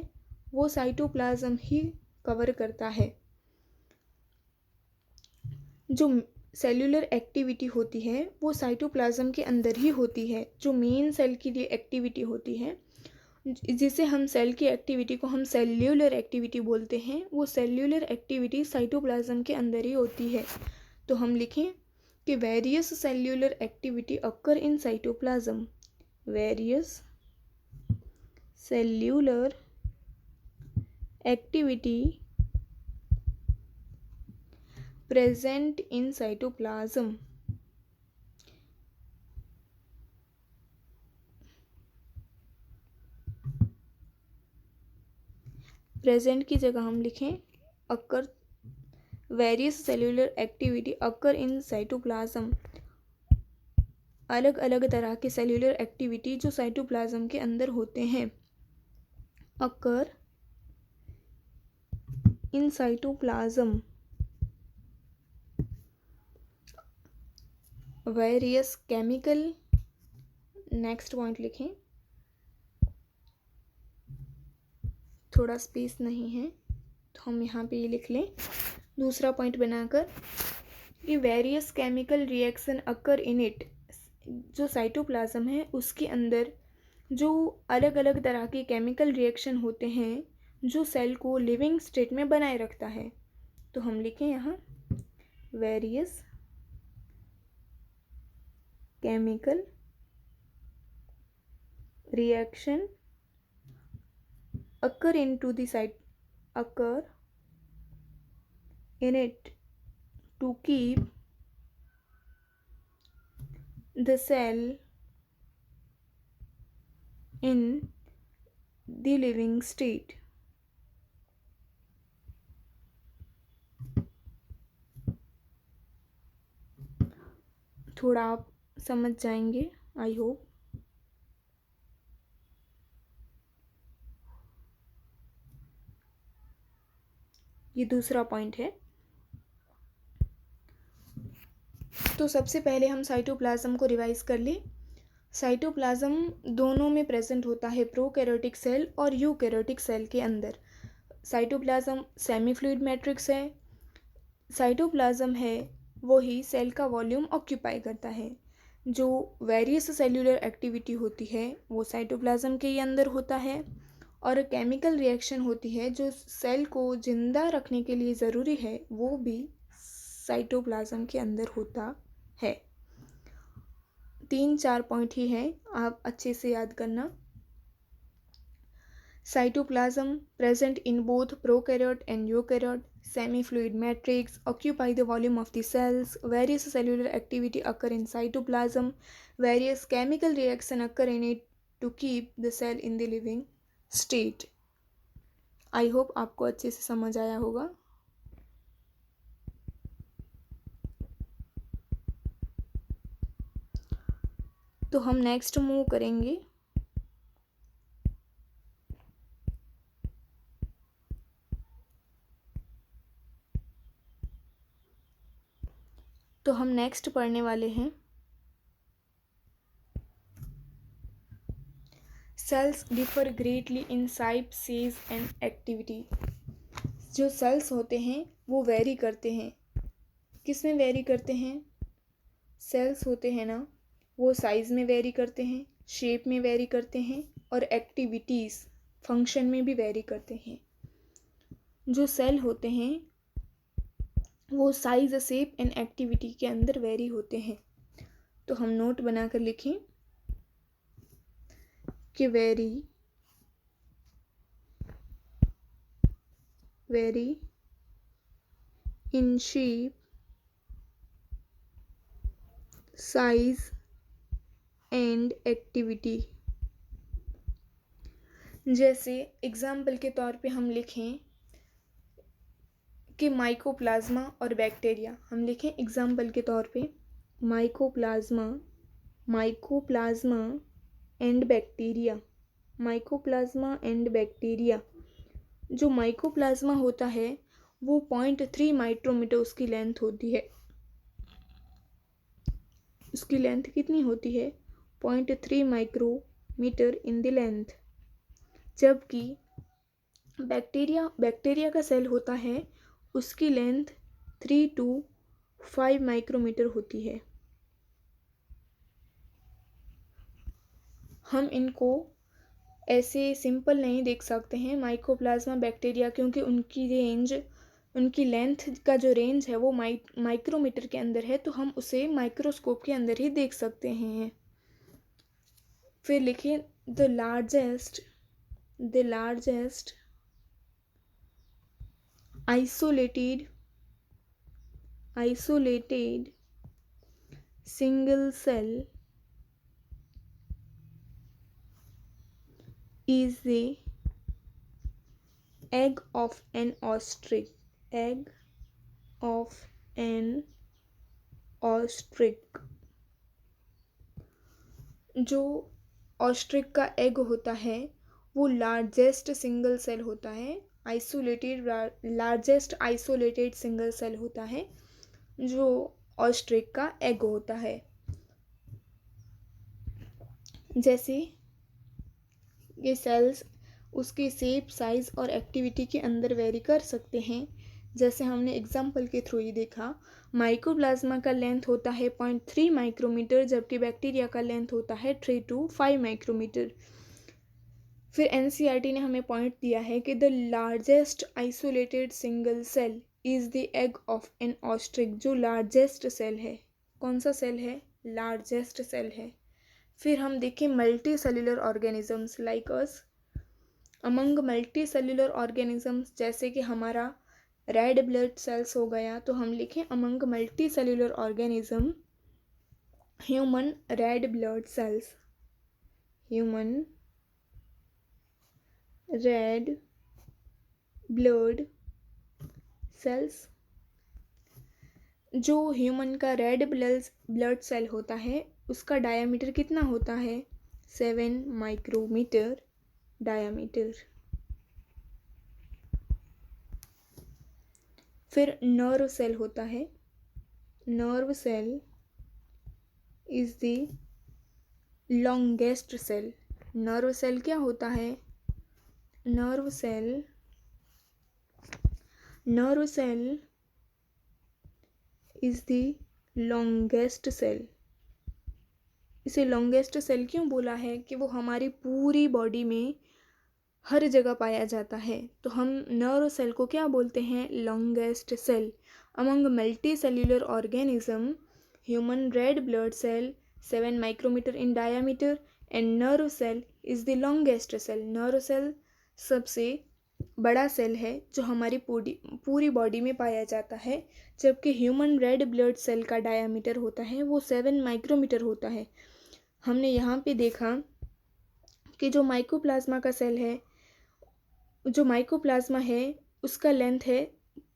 वो साइटोप्लाज्म ही कवर करता है। जो सेल्यूलर एक्टिविटी होती है वो साइटोप्लाज्म के अंदर ही होती है। जो मेन सेल की लिए एक्टिविटी होती है, जिसे हम सेल की एक्टिविटी को हम सेल्यूलर एक्टिविटी बोलते हैं, वो सेल्यूलर एक्टिविटी साइटोप्लाज्म के अंदर ही होती है। तो हम लिखें कि various cellular activity occur in cytoplasm. Various cellular activity present in cytoplasm. Present की जगह हम लिखें occur, various cellular activity occur in cytoplasm. अलग अलग तरह के सेल्यूलर एक्टिविटी जो साइटोप्लाज्म के अंदर होते हैं, occur in cytoplasm. Various chemical, next point लिखें, थोड़ा स्पेस नहीं है तो हम यहाँ पे ये लिख लें दूसरा पॉइंट बनाकर कि various chemical reaction occur in it. जो साइटोप्लाज्म है उसके अंदर जो अलग अलग तरह के केमिकल रिएक्शन होते हैं जो सेल को लिविंग स्टेट में बनाए रखता है। तो हम लिखें यहाँ various chemical reaction occur into the site, occur in it to keep the cell in the living state। थोड़ा आप समझ जाएंगे, आई होप। ये दूसरा पॉइंट है। तो सबसे पहले हम साइटोप्लाज्म को रिवाइज कर लें। साइटोप्लाज्म दोनों में प्रेजेंट होता है, प्रोकैरियोटिक सेल और यूकैरियोटिक सेल के अंदर। साइटोप्लाज्म सेमी फ्लूइड मैट्रिक्स है। साइटोप्लाज्म है वही सेल का वॉल्यूम ऑक्यूपाई करता है। जो वेरियस सेल्यूलर एक्टिविटी होती है वो साइटोप्लाज्म के ही अंदर होता है, और केमिकल रिएक्शन होती है जो सेल को जिंदा रखने के लिए ज़रूरी है वो भी साइटोप्लाज्म के अंदर होता है। 3-4 पॉइंट ही हैं, आप अच्छे से याद करना। Cytoplasm present in both prokaryote and eukaryote, semi-fluid matrix, occupy the volume of the cells, various cellular activity occur in cytoplasm, various chemical reaction occur in it to keep the cell in the living state. I hope आपको अच्छे से समझ आया होगा। तो हम next move करेंगे तो हम नेक्स्ट पढ़ने वाले हैं cells differ greatly in size, size and activity. जो सेल्स होते हैं वो वेरी करते हैं। किस में वेरी करते हैं? सेल्स होते हैं ना, वो साइज़ में वेरी करते हैं, शेप में वेरी करते हैं, और एक्टिविटीज़ फंक्शन में भी वेरी करते हैं। जो सेल होते हैं वो साइज, शेप एंड एक्टिविटी के अंदर वेरी होते हैं। तो हम नोट बनाकर लिखें कि very in shape, size and activity. जैसे एग्जाम्पल के तौर पे हम लिखें कि माइकोप्लाज्मा और बैक्टीरिया। हम लिखें एग्जाम्पल के तौर पे mycoplasma and bacteria. Mycoplasma and bacteria. जो माइकोप्लाज्मा होता है वो 0.3 माइक्रोमीटर उसकी लेंथ होती है। उसकी लेंथ कितनी होती है? 0.3 माइक्रोमीटर इन द लेंथ। जबकि बैक्टीरिया का सेल होता है उसकी लेंथ 3 to 5 माइक्रोमीटर होती है। हम इनको ऐसे सिंपल नहीं देख सकते हैं माइकोप्लाज्मा बैक्टीरिया, क्योंकि उनकी लेंथ का जो रेंज है वो माइक्रोमीटर के अंदर है, तो हम उसे माइक्रोस्कोप के अंदर ही देख सकते हैं। फिर लिखें the largest isolated single cell is the egg of an ostrich. जो ऑस्ट्रिक का एग होता है वो लार्जेस्ट सिंगल सेल होता है। लार्जेस्ट आइसोलेटेड सिंगल सेल होता है जो ऑस्ट्रिक का एग होता है। जैसे ये सेल्स उसके शेप, साइज और एक्टिविटी के अंदर वेरी कर सकते हैं। जैसे हमने एग्जाम्पल के थ्रू ही देखा, माइकोप्लाज्मा का लेंथ होता है 0.3 माइक्रोमीटर, जबकि बैक्टीरिया का लेंथ होता है 3 to 5 माइक्रोमीटर। फिर एनसीईआरटी ने हमें पॉइंट दिया है कि the largest isolated single cell is the egg of an ostrich. जो लार्जेस्ट सेल है, कौन सा सेल है? लार्जेस्ट सेल है। फिर हम देखें multi cellular organisms like us. Among multi cellular organisms, जैसे कि हमारा रेड ब्लड सेल्स हो गया, तो हम लिखें among multi cellular organism human red blood cells. Human red blood cells. जो ह्यूमन का रेड ब्लड सेल होता है उसका डायामीटर कितना होता है? 7 माइक्रोमीटर डायामीटर। फिर नर्व सेल होता है। Nerve cell is the longest cell. Nerve cell क्या होता है? Nerve cell is the longest cell. इसे लॉन्गेस्ट सेल क्यों बोला है? कि वो हमारी पूरी बॉडी में हर जगह पाया जाता है, तो हम नर्व सेल को क्या बोलते हैं? Longest cell. Among multi cellular organism, human red blood cell 7 micrometre in diameter and nerve cell is the longest cell. Nerve cell सबसे बड़ा सेल है जो हमारी पूरी बॉडी में पाया जाता है, जबकि ह्यूमन रेड ब्लड सेल का डायामीटर होता है वो 7 माइक्रोमीटर होता है। हमने यहाँ पे देखा कि जो माइकोप्लाज्मा का सेल है, जो माइकोप्लाज्मा है उसका लेंथ है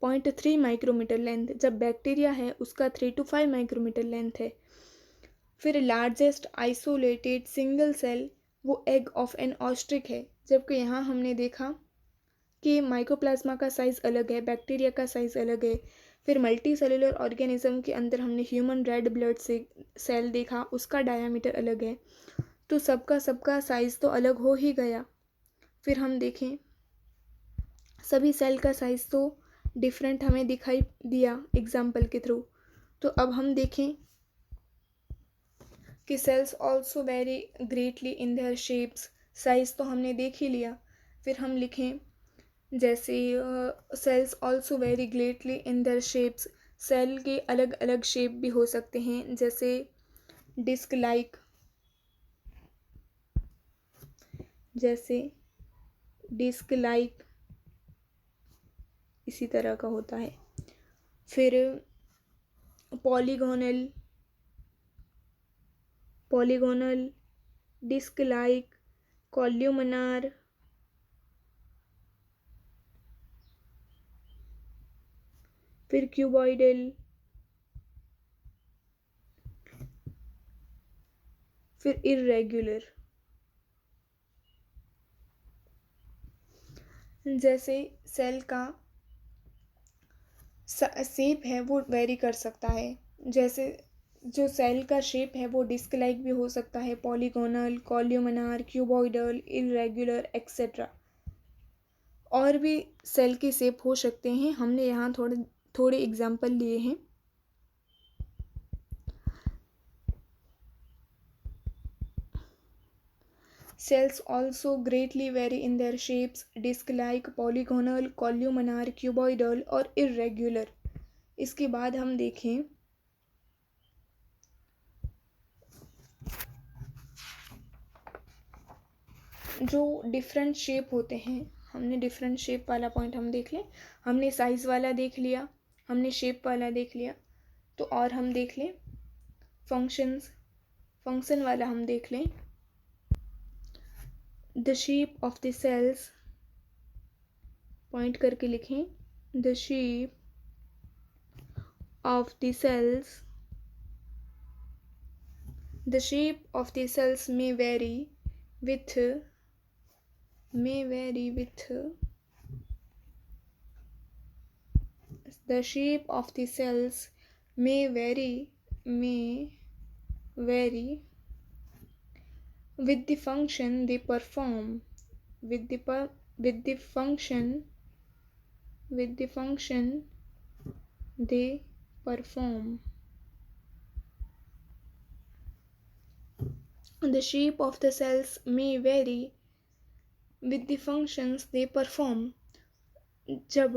0.3 माइक्रोमीटर लेंथ, जब बैक्टीरिया है उसका 3 to 5 माइक्रोमीटर लेंथ है। फिर लार्जेस्ट आइसोलेटेड सिंगल सेल वो एग ऑफ एन ऑस्ट्रिच है, जबकि यहाँ हमने देखा कि माइकोप्लाज्मा का साइज़ अलग है, बैक्टीरिया का साइज़ अलग है। फिर मल्टी सेलुलर ऑर्गेनिज्म के अंदर हमने ह्यूमन रेड ब्लड सेल देखा, उसका डायामीटर अलग है। तो सबका साइज़ तो अलग हो ही गया। फिर हम देखें सभी सेल का साइज़ तो डिफरेंट हमें दिखाई दिया एग्जाम्पल के थ्रू। तो अब हम देखें कि cells also vary greatly in their shapes. Size तो हमने देख ही लिया। फिर हम लिखें जैसे cells also vary greatly in their shapes. Cell के अलग अलग शेप भी हो सकते हैं, जैसे डिस्क लाइक, इसी तरह का होता है। फिर पॉलीगोनल, डिस्क लाइक, कॉल्यूमनार, फिर क्यूबॉइडल, फिर इर्रेगुलर। जैसे सेल का शेप है वो वेरी कर सकता है, जैसे जो सेल का शेप है वो डिस्क लाइक भी हो सकता है, polygonal, columnar, cuboidal, irregular etcetera. और भी सेल के शेप हो सकते हैं, हमने यहाँ थोड़े एग्जाम्पल लिए हैं। Cells also greatly vary in their shapes, disc-like, polygonal, columnar, cuboidal और irregular। इसके बाद हम देखें जो डिफरेंट शेप होते हैं। हमने डिफरेंट शेप वाला पॉइंट हम देख लें। हमने साइज़ वाला देख लिया, हमने शेप वाला देख लिया, तो और हम देख लें फंक्शन वाला हम देख लें। The shape of the cells, point करके लिखें, the shape of the cells may vary with the shape of the cells may vary with the function they perform, with the function they perform. The shape of the cells may vary with the functions they perform. जब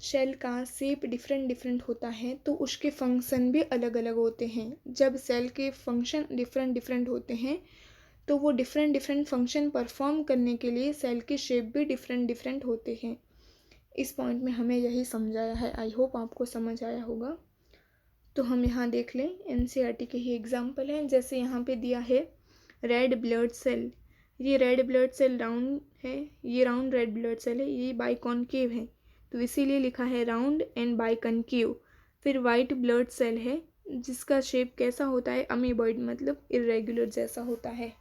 cell का shape different होता है तो उसके function भी अलग अलग होते हैं। जब सेल के फंक्शन डिफरेंट होते हैं तो वो डिफरेंट फंक्शन परफॉर्म करने के लिए सेल के शेप भी डिफरेंट होते हैं। इस पॉइंट में हमें यही समझाया है। आई होप आपको समझ आया होगा। तो हम यहाँ देख लें, एनसीईआरटी के ही एग्जाम्पल हैं। जैसे यहाँ पे दिया है रेड ब्लड सेल। ये रेड ब्लड सेल राउंड है, ये राउंड रेड ब्लड सेल है, ये बाइकॉनकेव है, तो इसीलिए लिखा है राउंड एंड बाइकॉनकेव। फिर वाइट ब्लड सेल है जिसका शेप कैसा होता है? अमीबॉइड, मतलब इर्रेगुलर जैसा होता है।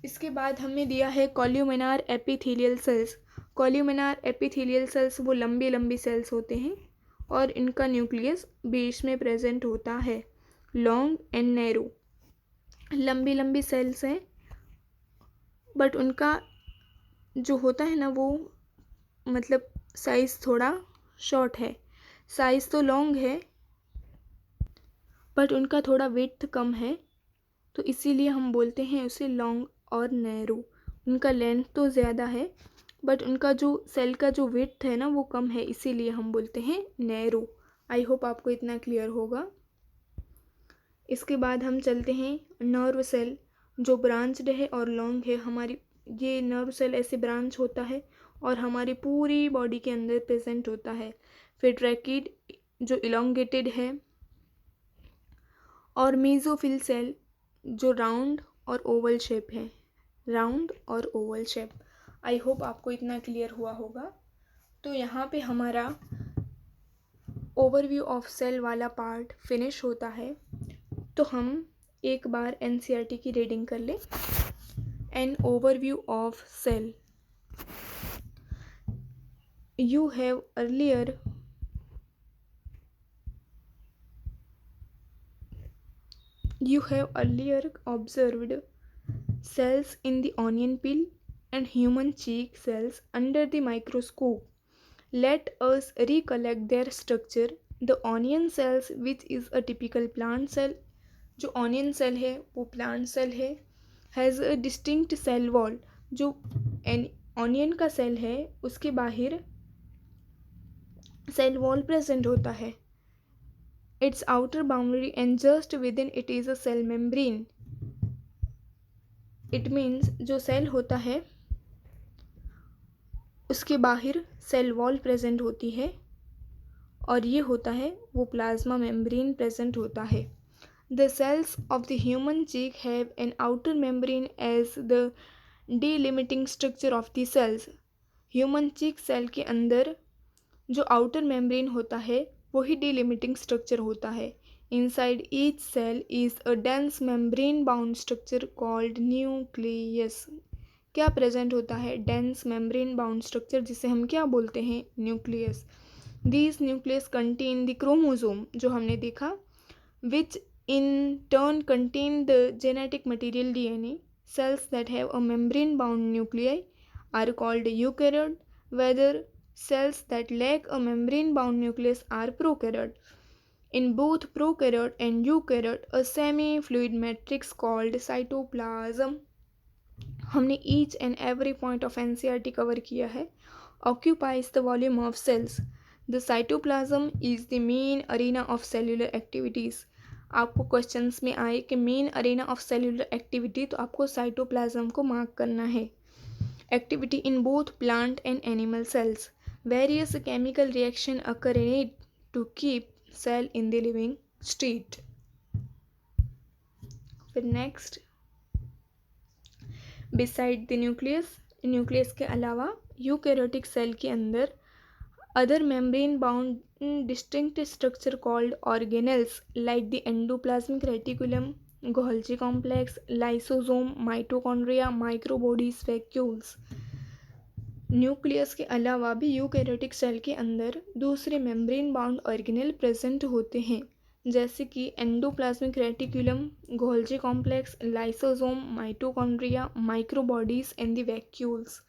इसके बाद हमें दिया है कॉल्यूमिनार एपिथेलियल सेल्स। कॉल्यूमिनार एपिथेलियल सेल्स वो लंबी सेल्स होते हैं और इनका न्यूक्लियस बीच में प्रेजेंट होता है, लॉन्ग एंड नैरो। लंबी लंबी सेल्स हैं, बट उनका जो होता है ना वो मतलब साइज़ थोड़ा शॉर्ट है। साइज़ तो लॉन्ग है बट उनका थोड़ा विड्थ कम है, तो इसीलिए हम बोलते हैं उसे लॉन्ग और नैरो। उनका लेंथ तो ज़्यादा है बट उनका जो सेल का जो विड्थ है ना वो कम है, इसीलिए हम बोलते हैं नैरो। आई होप आपको इतना क्लियर होगा। इसके बाद हम चलते हैं नर्व सेल, जो ब्रांच्ड है और लॉन्ग है। हमारी ये नर्व सेल ऐसे ब्रांच होता है और हमारी पूरी बॉडी के अंदर प्रेजेंट होता है। फिर ट्रैकिड जो इलोंगेटेड है, और मेसोफिल सेल जो राउंड और ओवल शेप है, राउंड और ओवल शेप। आई होप आपको इतना क्लियर हुआ होगा। तो यहाँ पे हमारा ओवरव्यू ऑफ सेल वाला पार्ट फिनिश होता है। तो हम एक बार एनसीईआरटी की रीडिंग कर लें। An overview of cell. You have earlier observed cells in the onion peel and human cheek cells under the microscope. Let us recollect their structure. The onion cells, which is a typical plant cell, जो onion cell है वो plant cell है, has a distinct cell wall. जो onion का cell है उसके बाहर cell wall present होता है। Its outer boundary and just within it is a cell membrane. It means जो सेल होता है उसके बाहर सेल वॉल प्रेजेंट होती है और ये होता है वो प्लाज्मा मेम्ब्रेन प्रेजेंट होता है। The cells of the human cheek have an outer membrane as the delimiting structure of the cells. Human cheek cell के अंदर जो आउटर मेम्ब्रेन होता है वही डिलिमिटिंग स्ट्रक्चर होता है। Inside each cell is a dense membrane bound structure called nucleus. क्या present होता है? डेंस मेम्ब्रेन बाउंड स्ट्रक्चर, जिसे हम क्या बोलते हैं? Nucleus. These nucleus contain the chromosome, जो हमने देखा, विच in turn contain the genetic material DNA. Cells that have a membrane bound nuclei are called eukaryote, whether cells that lack a membrane bound nucleus are prokaryote. In both prokaryote and eukaryote, a semi-fluid matrix called cytoplasm, हमने each and every point of NCERT cover किया है, occupies the volume of cells. The cytoplasm is the main arena of cellular activities. आपको questions में आए कि main arena of cellular activity, तो आपको cytoplasm को मार्क करना है। Activity in both plant and animal cells. Various chemical reaction occur in it to keep cell in the living state. फिर next, beside the nucleus, nucleus के अलावा eukaryotic cell के अंदर other membrane bound distinct structure called organelles like the endoplasmic reticulum, Golgi complex, lysosome, mitochondria, microbodies, vacuoles. Nucleus के अलावा भी eukaryotic cell के अंदर दूसरे मेम्ब्रेन बाउंड ऑर्गेनेल प्रेजेंट होते हैं, जैसे कि endoplasmic reticulum, Golgi complex, lysosome, mitochondria, microbodies and the vacuoles.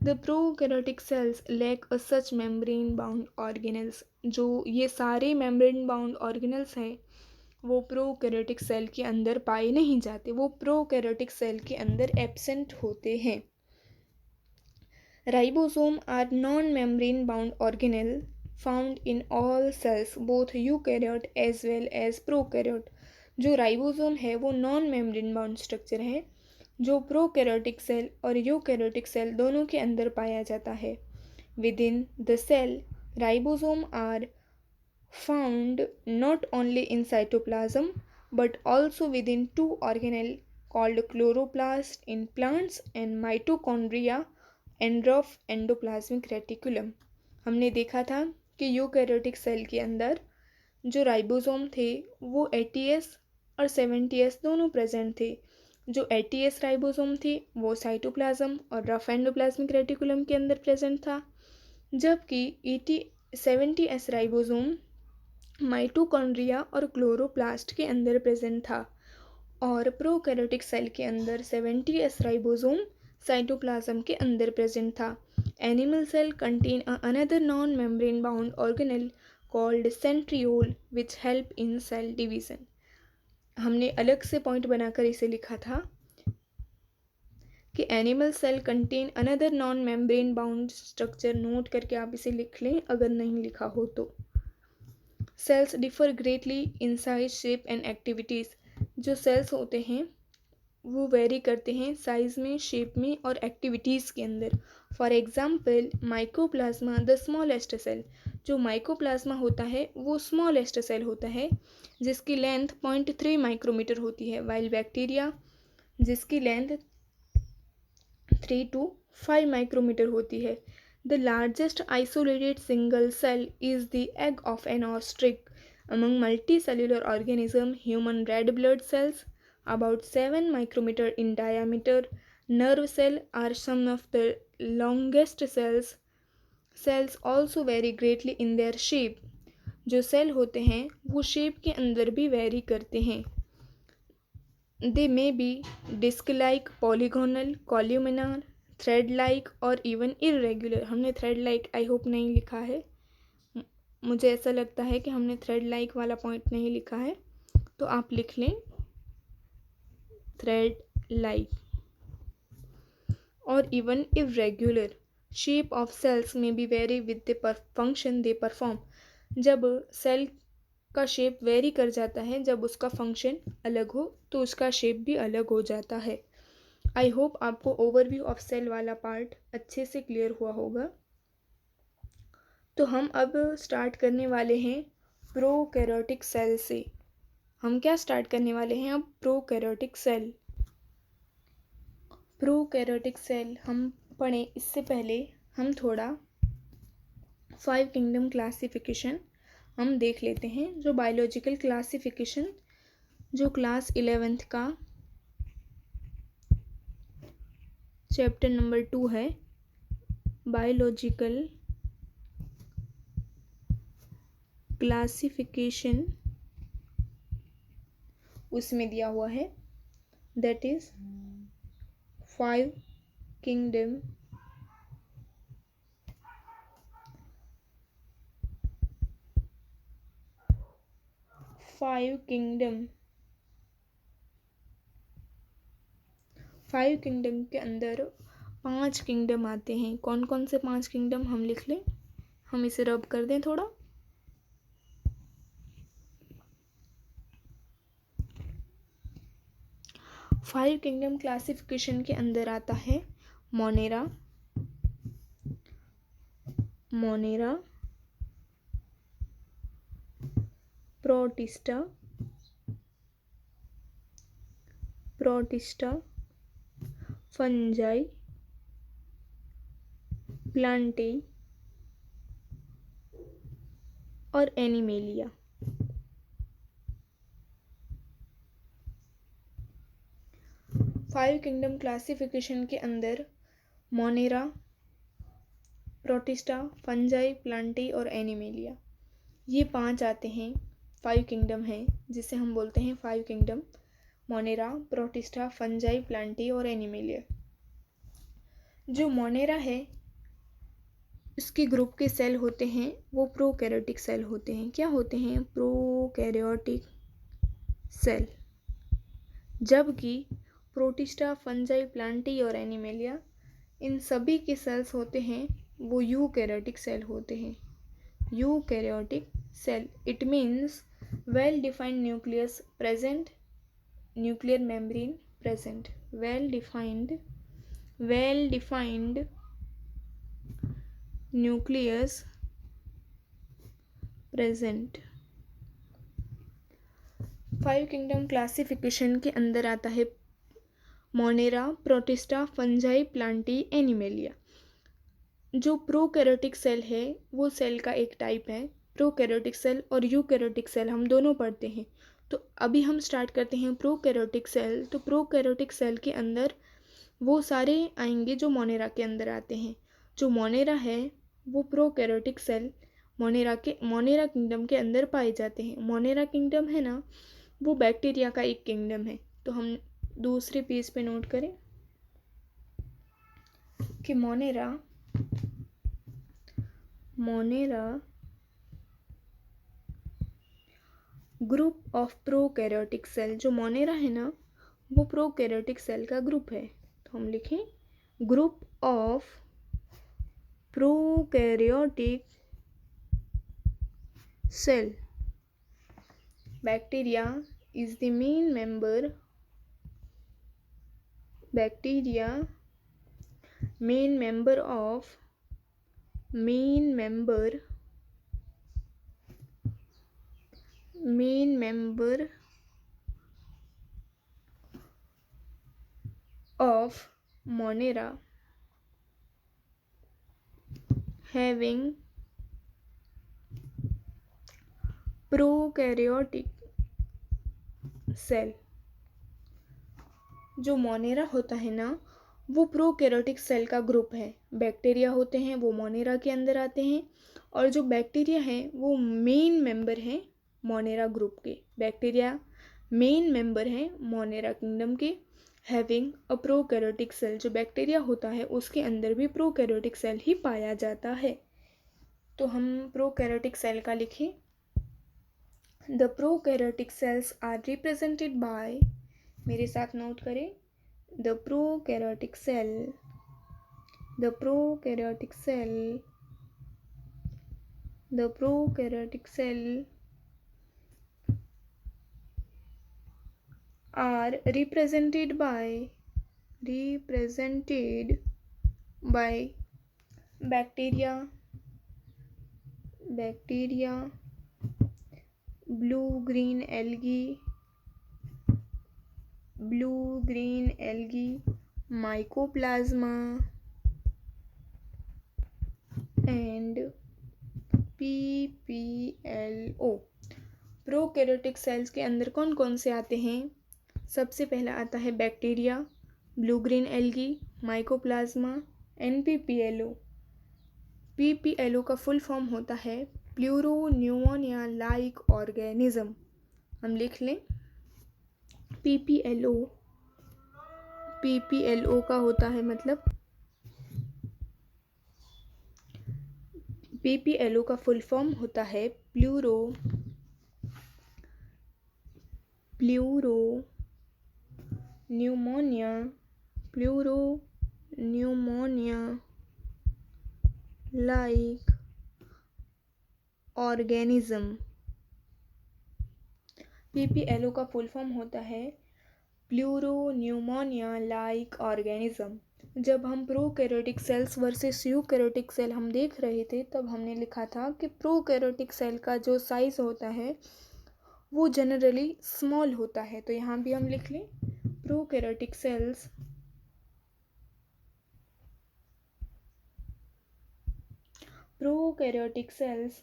The prokaryotic cells lack a such membrane bound organelles. जो ये सारे membrane bound organelles हैं वो प्रोकैरियोटिक सेल के अंदर पाए नहीं जाते, वो प्रोकैरियोटिक सेल के अंदर एब्सेंट होते हैं। Ribosome are non membrane bound organelle found in all cells both eukaryote as well as prokaryote. जो राइबोसोम है वो नॉन मेम्ब्रेन बाउंड स्ट्रक्चर है जो प्रोकैरियोटिक सेल और यूकैरियोटिक सेल दोनों के अंदर पाया जाता है। Within the cell, ribosome are found not only in cytoplasm but also within two organelle called chloroplast in plants and mitochondria and rough endoplasmic reticulum. हमने देखा था कि यूकैरियोटिक सेल के अंदर जो राइबोसोम थे वो 80S और 70S दोनों प्रेजेंट थे। जो 80S राइबोसोम थी वो साइटोप्लाज्म और रफ एंडोप्लाज्मिक रेटिकुलम के अंदर प्रेजेंट था, जबकि 70S राइबोसोम माइटोकॉन्ड्रिया और क्लोरोप्लास्ट के अंदर प्रेजेंट था। और प्रोकैरियोटिक सेल के अंदर 70s राइबोसोम साइटोप्लाज्म के अंदर प्रेजेंट था। Animal cell contain another non membrane bound organelle called centriole which help in cell division. हमने अलग से पॉइंट बनाकर इसे लिखा था कि animal cell contain another non membrane bound structure. Note करके आप इसे लिख लें अगर नहीं लिखा हो तो। Cells differ greatly in size, shape and activities. जो सेल्स होते हैं वो वेरी करते हैं साइज़ में, शेप में और एक्टिविटीज़ के अंदर। For example mycoplasma the smallest cell. जो माइकोप्लाज्मा होता है वो स्मॉलेस्ट सेल होता है जिसकी लेंथ 0.3 माइक्रोमीटर होती है, वाइल बैक्टीरिया जिसकी लेंथ 3 to 5 माइक्रोमीटर होती है। The largest isolated single cell is the egg of an ostrich. Among multicellular organism, human red blood cells about 7 micrometer in diameter. Nerve cell are some of the longest cells. Cells also vary greatly in their shape. जो cell होते हैं वो shape के अंदर भी very करते हैं। They may be disc-like, polygonal, columnar, thread-like और even irregular. हमने thread-like I hope नहीं लिखा है, मुझे ऐसा लगता है कि हमने thread-like वाला पॉइंट नहीं लिखा है, तो आप लिख लें thread-like और even irregular. Shape of cells may be vary with the function they perform. जब सेल का शेप वेरी कर जाता है, जब उसका फंक्शन अलग हो तो उसका शेप भी अलग हो जाता है। आई होप आपको ओवरव्यू ऑफ सेल वाला पार्ट अच्छे से क्लियर हुआ होगा। तो हम अब स्टार्ट करने वाले हैं प्रोकैरियोटिक सेल से। हम क्या स्टार्ट करने वाले हैं अब? Prokaryotic cell. प्रोकैरियोटिक सेल हम पढ़ें इससे पहले हम थोड़ा 5 किंगडम क्लासिफिकेशन हम देख लेते हैं। जो बायोलॉजिकल क्लासिफिकेशन जो क्लास 11th का चैप्टर नंबर 2 है, बायोलॉजिकल क्लासिफिकेशन, उसमें दिया हुआ है that is 5 kingdom five kingdom के अंदर 5 किंगडम आते हैं। कौन कौन से 5 किंगडम हम लिख लें, हम इसे रब कर दें थोड़ा। फाइव किंगडम क्लासिफिकेशन के अंदर आता है मोनेरा, प्रोटिस्टा, फंजाई, प्लांटी और एनिमेलिया। फाइव किंगडम क्लासिफिकेशन के अंदर मोनेरा, प्रोटिस्टा, फंजाई, प्लांटी और एनिमेलिया, ये 5 आते हैं। 5 किंगडम हैं जिसे हम बोलते हैं 5 kingdom, Monera, Protista, Fungi, Plantae और एनिमेलिया। जो मोनेरा है इसके ग्रुप के सेल होते हैं वो प्रोकैरियोटिक सेल होते हैं। क्या होते हैं? Prokaryotic cell. जबकि प्रोटिस्टा, फंजाई, प्लांटी और एनिमेलिया इन सभी के सेल्स होते हैं वो यूकैरियोटिक सेल होते हैं। Eukaryotic cell, it means well defined nucleus present, nuclear membrane present, well defined nucleus present. 5 kingdom classification के अंदर आता है Monera, Protista, Fungi, Plantae, Animalia. जो प्रोकैरियोटिक सेल है वो सेल का एक टाइप है। प्रोकैरियोटिक सेल और यूकैरियोटिक सेल हम दोनों पढ़ते हैं। तो अभी हम स्टार्ट करते हैं प्रोकैरियोटिक सेल। तो प्रोकैरियोटिक सेल के अंदर वो सारे आएंगे जो मोनेरा के अंदर आते हैं। जो मोनेरा है वो प्रोकैरियोटिक सेल मोनेरा किंगडम के अंदर पाए जाते हैं। मोनेरा किंगडम है ना, वो बैक्टीरिया का एक किंगडम है। तो हम दूसरे पेज पे नोट करें कि Monera group of prokaryotic cell. जो मोनेरा है ना, वो प्रोकैरियोटिक सेल का ग्रुप है। तो हम लिखें group of prokaryotic cell. Bacteria is the main member of Monera, having prokaryotic cell. जो मोनेरा होता है ना, वो प्रोकैरियोटिक सेल का ग्रुप है। बैक्टीरिया होते हैं वो मोनेरा के अंदर आते हैं, और जो बैक्टीरिया हैं वो मेन मेंबर हैं मोनेरा ग्रुप के। बैक्टीरिया मेन मेंबर हैं मोनेरा किंगडम के। हैविंग अ प्रोकैरियोटिक सेल, जो बैक्टीरिया होता है उसके अंदर भी प्रोकैरियोटिक सेल ही पाया जाता है। तो हम प्रोकैरियोटिक सेल का लिखें। The prokaryotic cells are represented by, मेरे साथ नोट करें, the prokaryotic cell are represented by bacteria, blue green algae, mycoplasma and PPLO। Prokaryotic cells के अंदर कौन कौन से आते हैं? सबसे पहला आता है bacteria, blue green algae, mycoplasma and PPLO. PPLO का फुल फॉर्म होता है प्लूरोन्यूमोनिया लाइक ऑर्गेनिज्म। हम लिख लें पीपीएलओ का होता है मतलब, पीपीएलओ का फुल फॉर्म होता है प्लूरोन्यूमोनिया लाइक ऑर्गेनिज्म। पीपीएलओ का फुल फॉर्म होता है प्लूरोन्यूमोनिया लाइक ऑर्गेनिज्म। जब हम prokaryotic cells versus eukaryotic cell हम देख रहे थे, तब हमने लिखा था कि प्रोकैरियोटिक सेल का जो साइज होता है वो जनरली स्मॉल होता है। तो यहाँ भी हम लिख लें प्रोकैरियोटिक सेल्स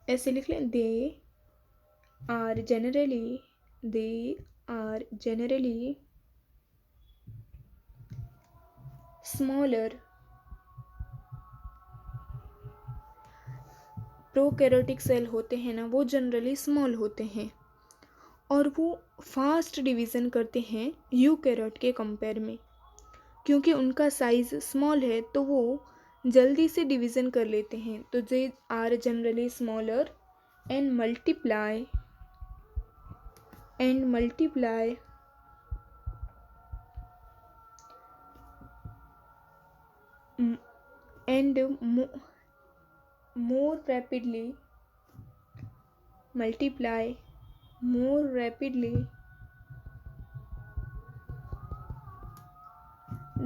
ऐसे लिख लें, they are generally smaller। Prokaryotic cell होते हैं ना, वो जनरली स्मॉल होते हैं और वो फास्ट डिवीज़न करते हैं यूकैरियोट के कंपेयर में। क्योंकि उनका साइज स्मॉल है तो वो जल्दी से डिवीज़न कर लेते हैं। तो they are generally smaller and multiply and more rapidly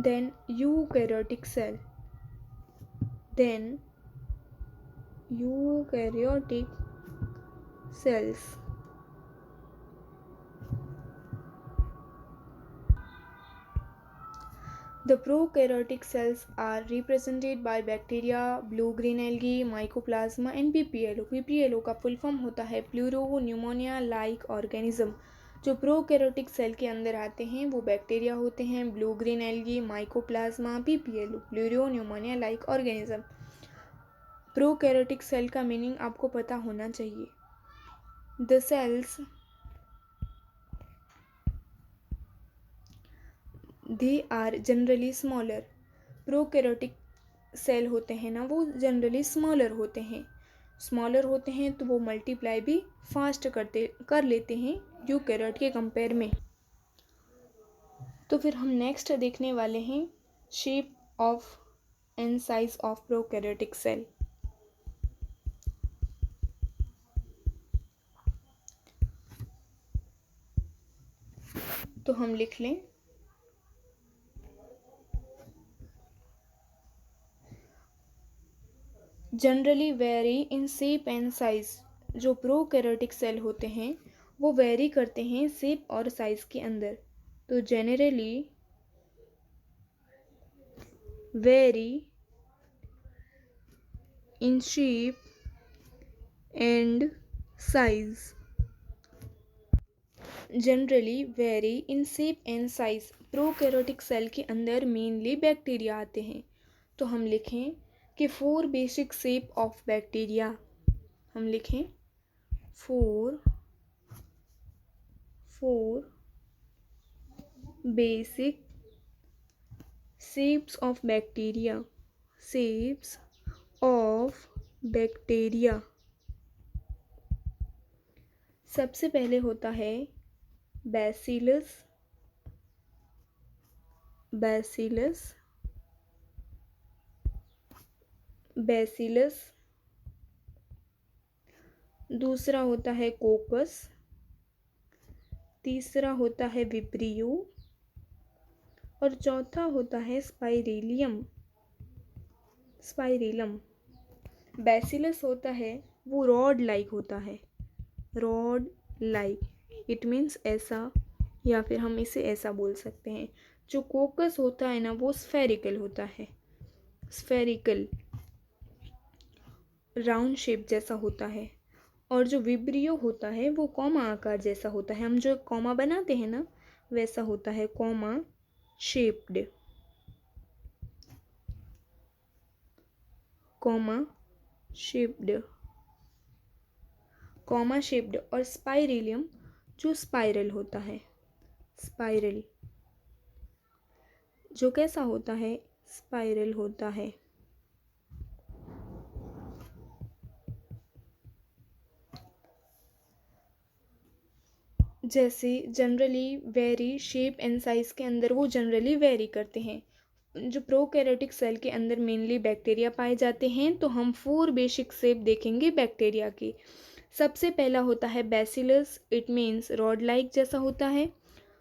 than eukaryotic cells। The prokaryotic cells are represented by bacteria, blue-green algae, mycoplasma and PPLO। PPLO का फुल फॉर्म होता है प्लूरोन्यूमोनिया लाइक ऑर्गेनिज्म। जो prokaryotic cell के अंदर आते हैं वो bacteria होते हैं, blue green algae, mycoplasma, PPLO, pleuropneumonia like organism. Prokaryotic cell का मीनिंग आपको पता होना चाहिए। The cells they are generally smaller. Prokaryotic cell होते हैं ना, वो जनरली स्मॉलर होते हैं तो वो मल्टीप्लाई भी फास्ट कर लेते हैं यूकैरियोट के कंपेयर में। तो फिर हम नेक्स्ट देखने वाले हैं shape of and size of prokaryotic cell. तो हम लिख लें generally vary in shape and size. जो प्रोकैरियोटिक सेल होते हैं वो वेरी करते हैं शेप और साइज के अंदर। तो generally vary in shape and size. Generally vary in shape and size. Prokaryotic cell के अंदर मेनली बैक्टीरिया आते हैं। तो हम लिखें कि 4 बेसिक शेप ऑफ बैक्टीरिया। हम लिखें 4 basic shapes of bacteria. Shapes of bacteria. सबसे पहले होता है बैसिलस। दूसरा होता है कोकस। तीसरा होता है विब्रियो और चौथा होता है स्पाइरेलियम। बैसिलस होता है वो रॉड लाइक होता है, रॉड लाइक, इट मीन्स ऐसा, या फिर हम इसे ऐसा बोल सकते हैं। जो कोकस होता है ना वो स्फेरिकल होता है, स्फेरिकल राउंड शेप जैसा होता है। और जो विब्रियो होता है वो कॉमा आकार जैसा होता है। हम जो कॉमा बनाते हैं ना वैसा होता है, कॉमा शेप्ड। और स्पाइरेलियम जो स्पाइरल होता है, स्पाइरल जो कैसा होता है, स्पाइरल होता है। जैसे generally very shape and size के अंदर वो जनरली वेरी करते हैं। जो प्रोकैरियोटिक सेल के अंदर मेनली बैक्टीरिया पाए जाते हैं। तो हम 4 बेसिक शेप देखेंगे बैक्टीरिया की। सबसे पहला होता है bacillus, it means rod like जैसा होता है।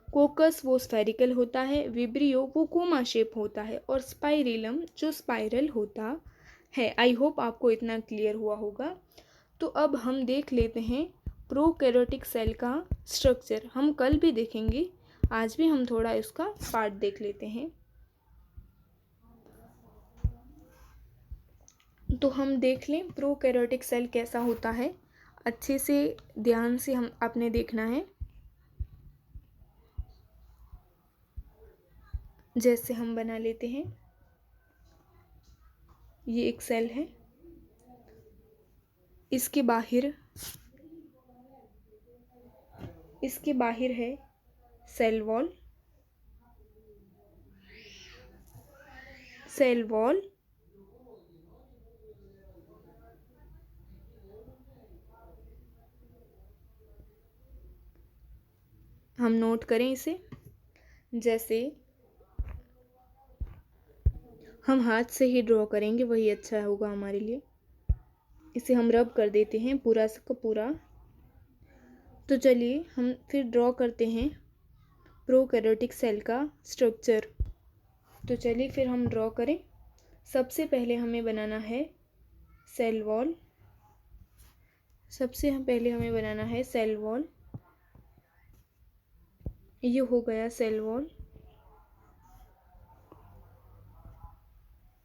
कोकस वो स्फेरिकल होता है। विब्रियो वो कोमा शेप होता है। और स्पाइरेलम जो स्पाइरल होता है। आई होप आपको इतना क्लियर हुआ होगा। तो अब हम देख लेते हैं प्रोकैरियोटिक सेल का स्ट्रक्चर। हम कल भी देखेंगे, आज भी हम थोड़ा इसका पार्ट देख लेते हैं। तो हम देख लें प्रोकैरियोटिक सेल कैसा होता है। अच्छे से ध्यान से हम आपने देखना है। जैसे हम बना लेते हैं, ये एक सेल है, इसके बाहर है सेल वॉल। हम नोट करें इसे। जैसे हम हाथ से ही ड्रॉ करेंगे वही अच्छा होगा हमारे लिए। इसे हम रब कर देते हैं पूरा का पूरा। तो चलिए हम फिर ड्रॉ करते हैं प्रोकैरियोटिक सेल का स्ट्रक्चर। तो चलिए फिर हम ड्रॉ करें। सबसे पहले हमें बनाना है सेल वॉल। ये हो गया सेल वॉल।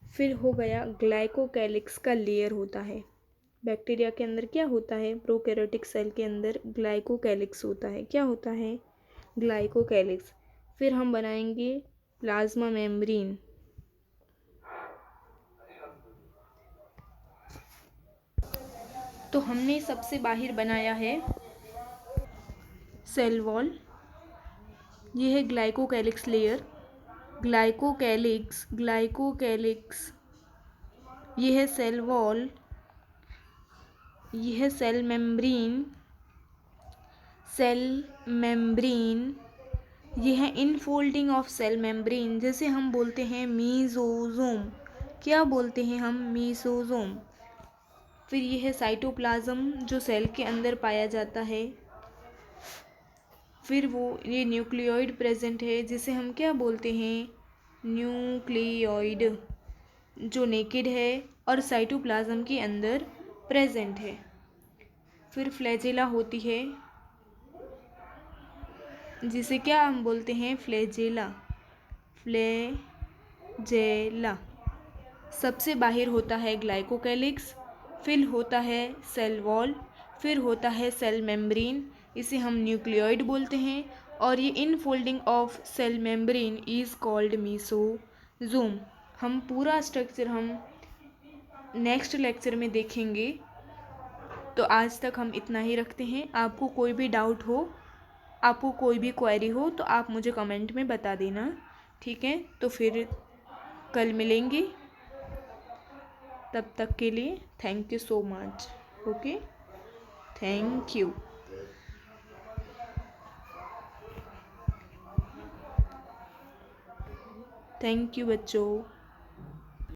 फिर हो गया ग्लाइकोकैलिक्स का लेयर होता है। बैक्टीरिया के अंदर क्या होता है, प्रोकैरियोटिक सेल के अंदर ग्लाइकोकैलिक्स होता है। क्या होता है, ग्लाइकोकैलिक्स। फिर हम बनाएंगे प्लाज्मा मेम्ब्रेन। तो हमने सबसे बाहर बनाया है सेल वॉल, ये है ग्लाइकोकैलिक्स लेयर। ग्लाइकोकैलिक्स ये है सेल वॉल, ये है सेल मेम्ब्रेन, ये है इनफोल्डिंग ऑफ सेल मेम्ब्रेन, जैसे हम बोलते हैं मीसोजोम। क्या बोलते हैं हम? मीसोजोम। फिर ये है साइटोप्लाज्म जो सेल के अंदर पाया जाता है। फिर ये न्यूक्लियोइड प्रेजेंट है जिसे हम क्या बोलते हैं? न्यूक्लियोइड, जो नेकेड है और साइटोप्लाज्म के अंदर प्रेजेंट है। फिर फ्लैजेला होती है जिसे क्या हम बोलते हैं? फ्लैजेला। सबसे बाहर होता है ग्लाइकोकैलिक्स, फिर होता है सेल वॉल, फिर होता है सेल मेम्ब्रेन, इसे हम न्यूक्लियोइड बोलते हैं, और ये infolding of cell membrane is called mesosome. हम पूरा स्ट्रक्चर हम नेक्स्ट लेक्चर में देखेंगे। तो आज तक हम इतना ही रखते हैं। आपको कोई भी डाउट हो, आपको कोई भी क्वेरी हो तो आप मुझे कमेंट में बता देना, ठीक है? तो फिर कल मिलेंगे, तब तक के लिए thank you so much. Okay, thank you. Thank you बच्चों।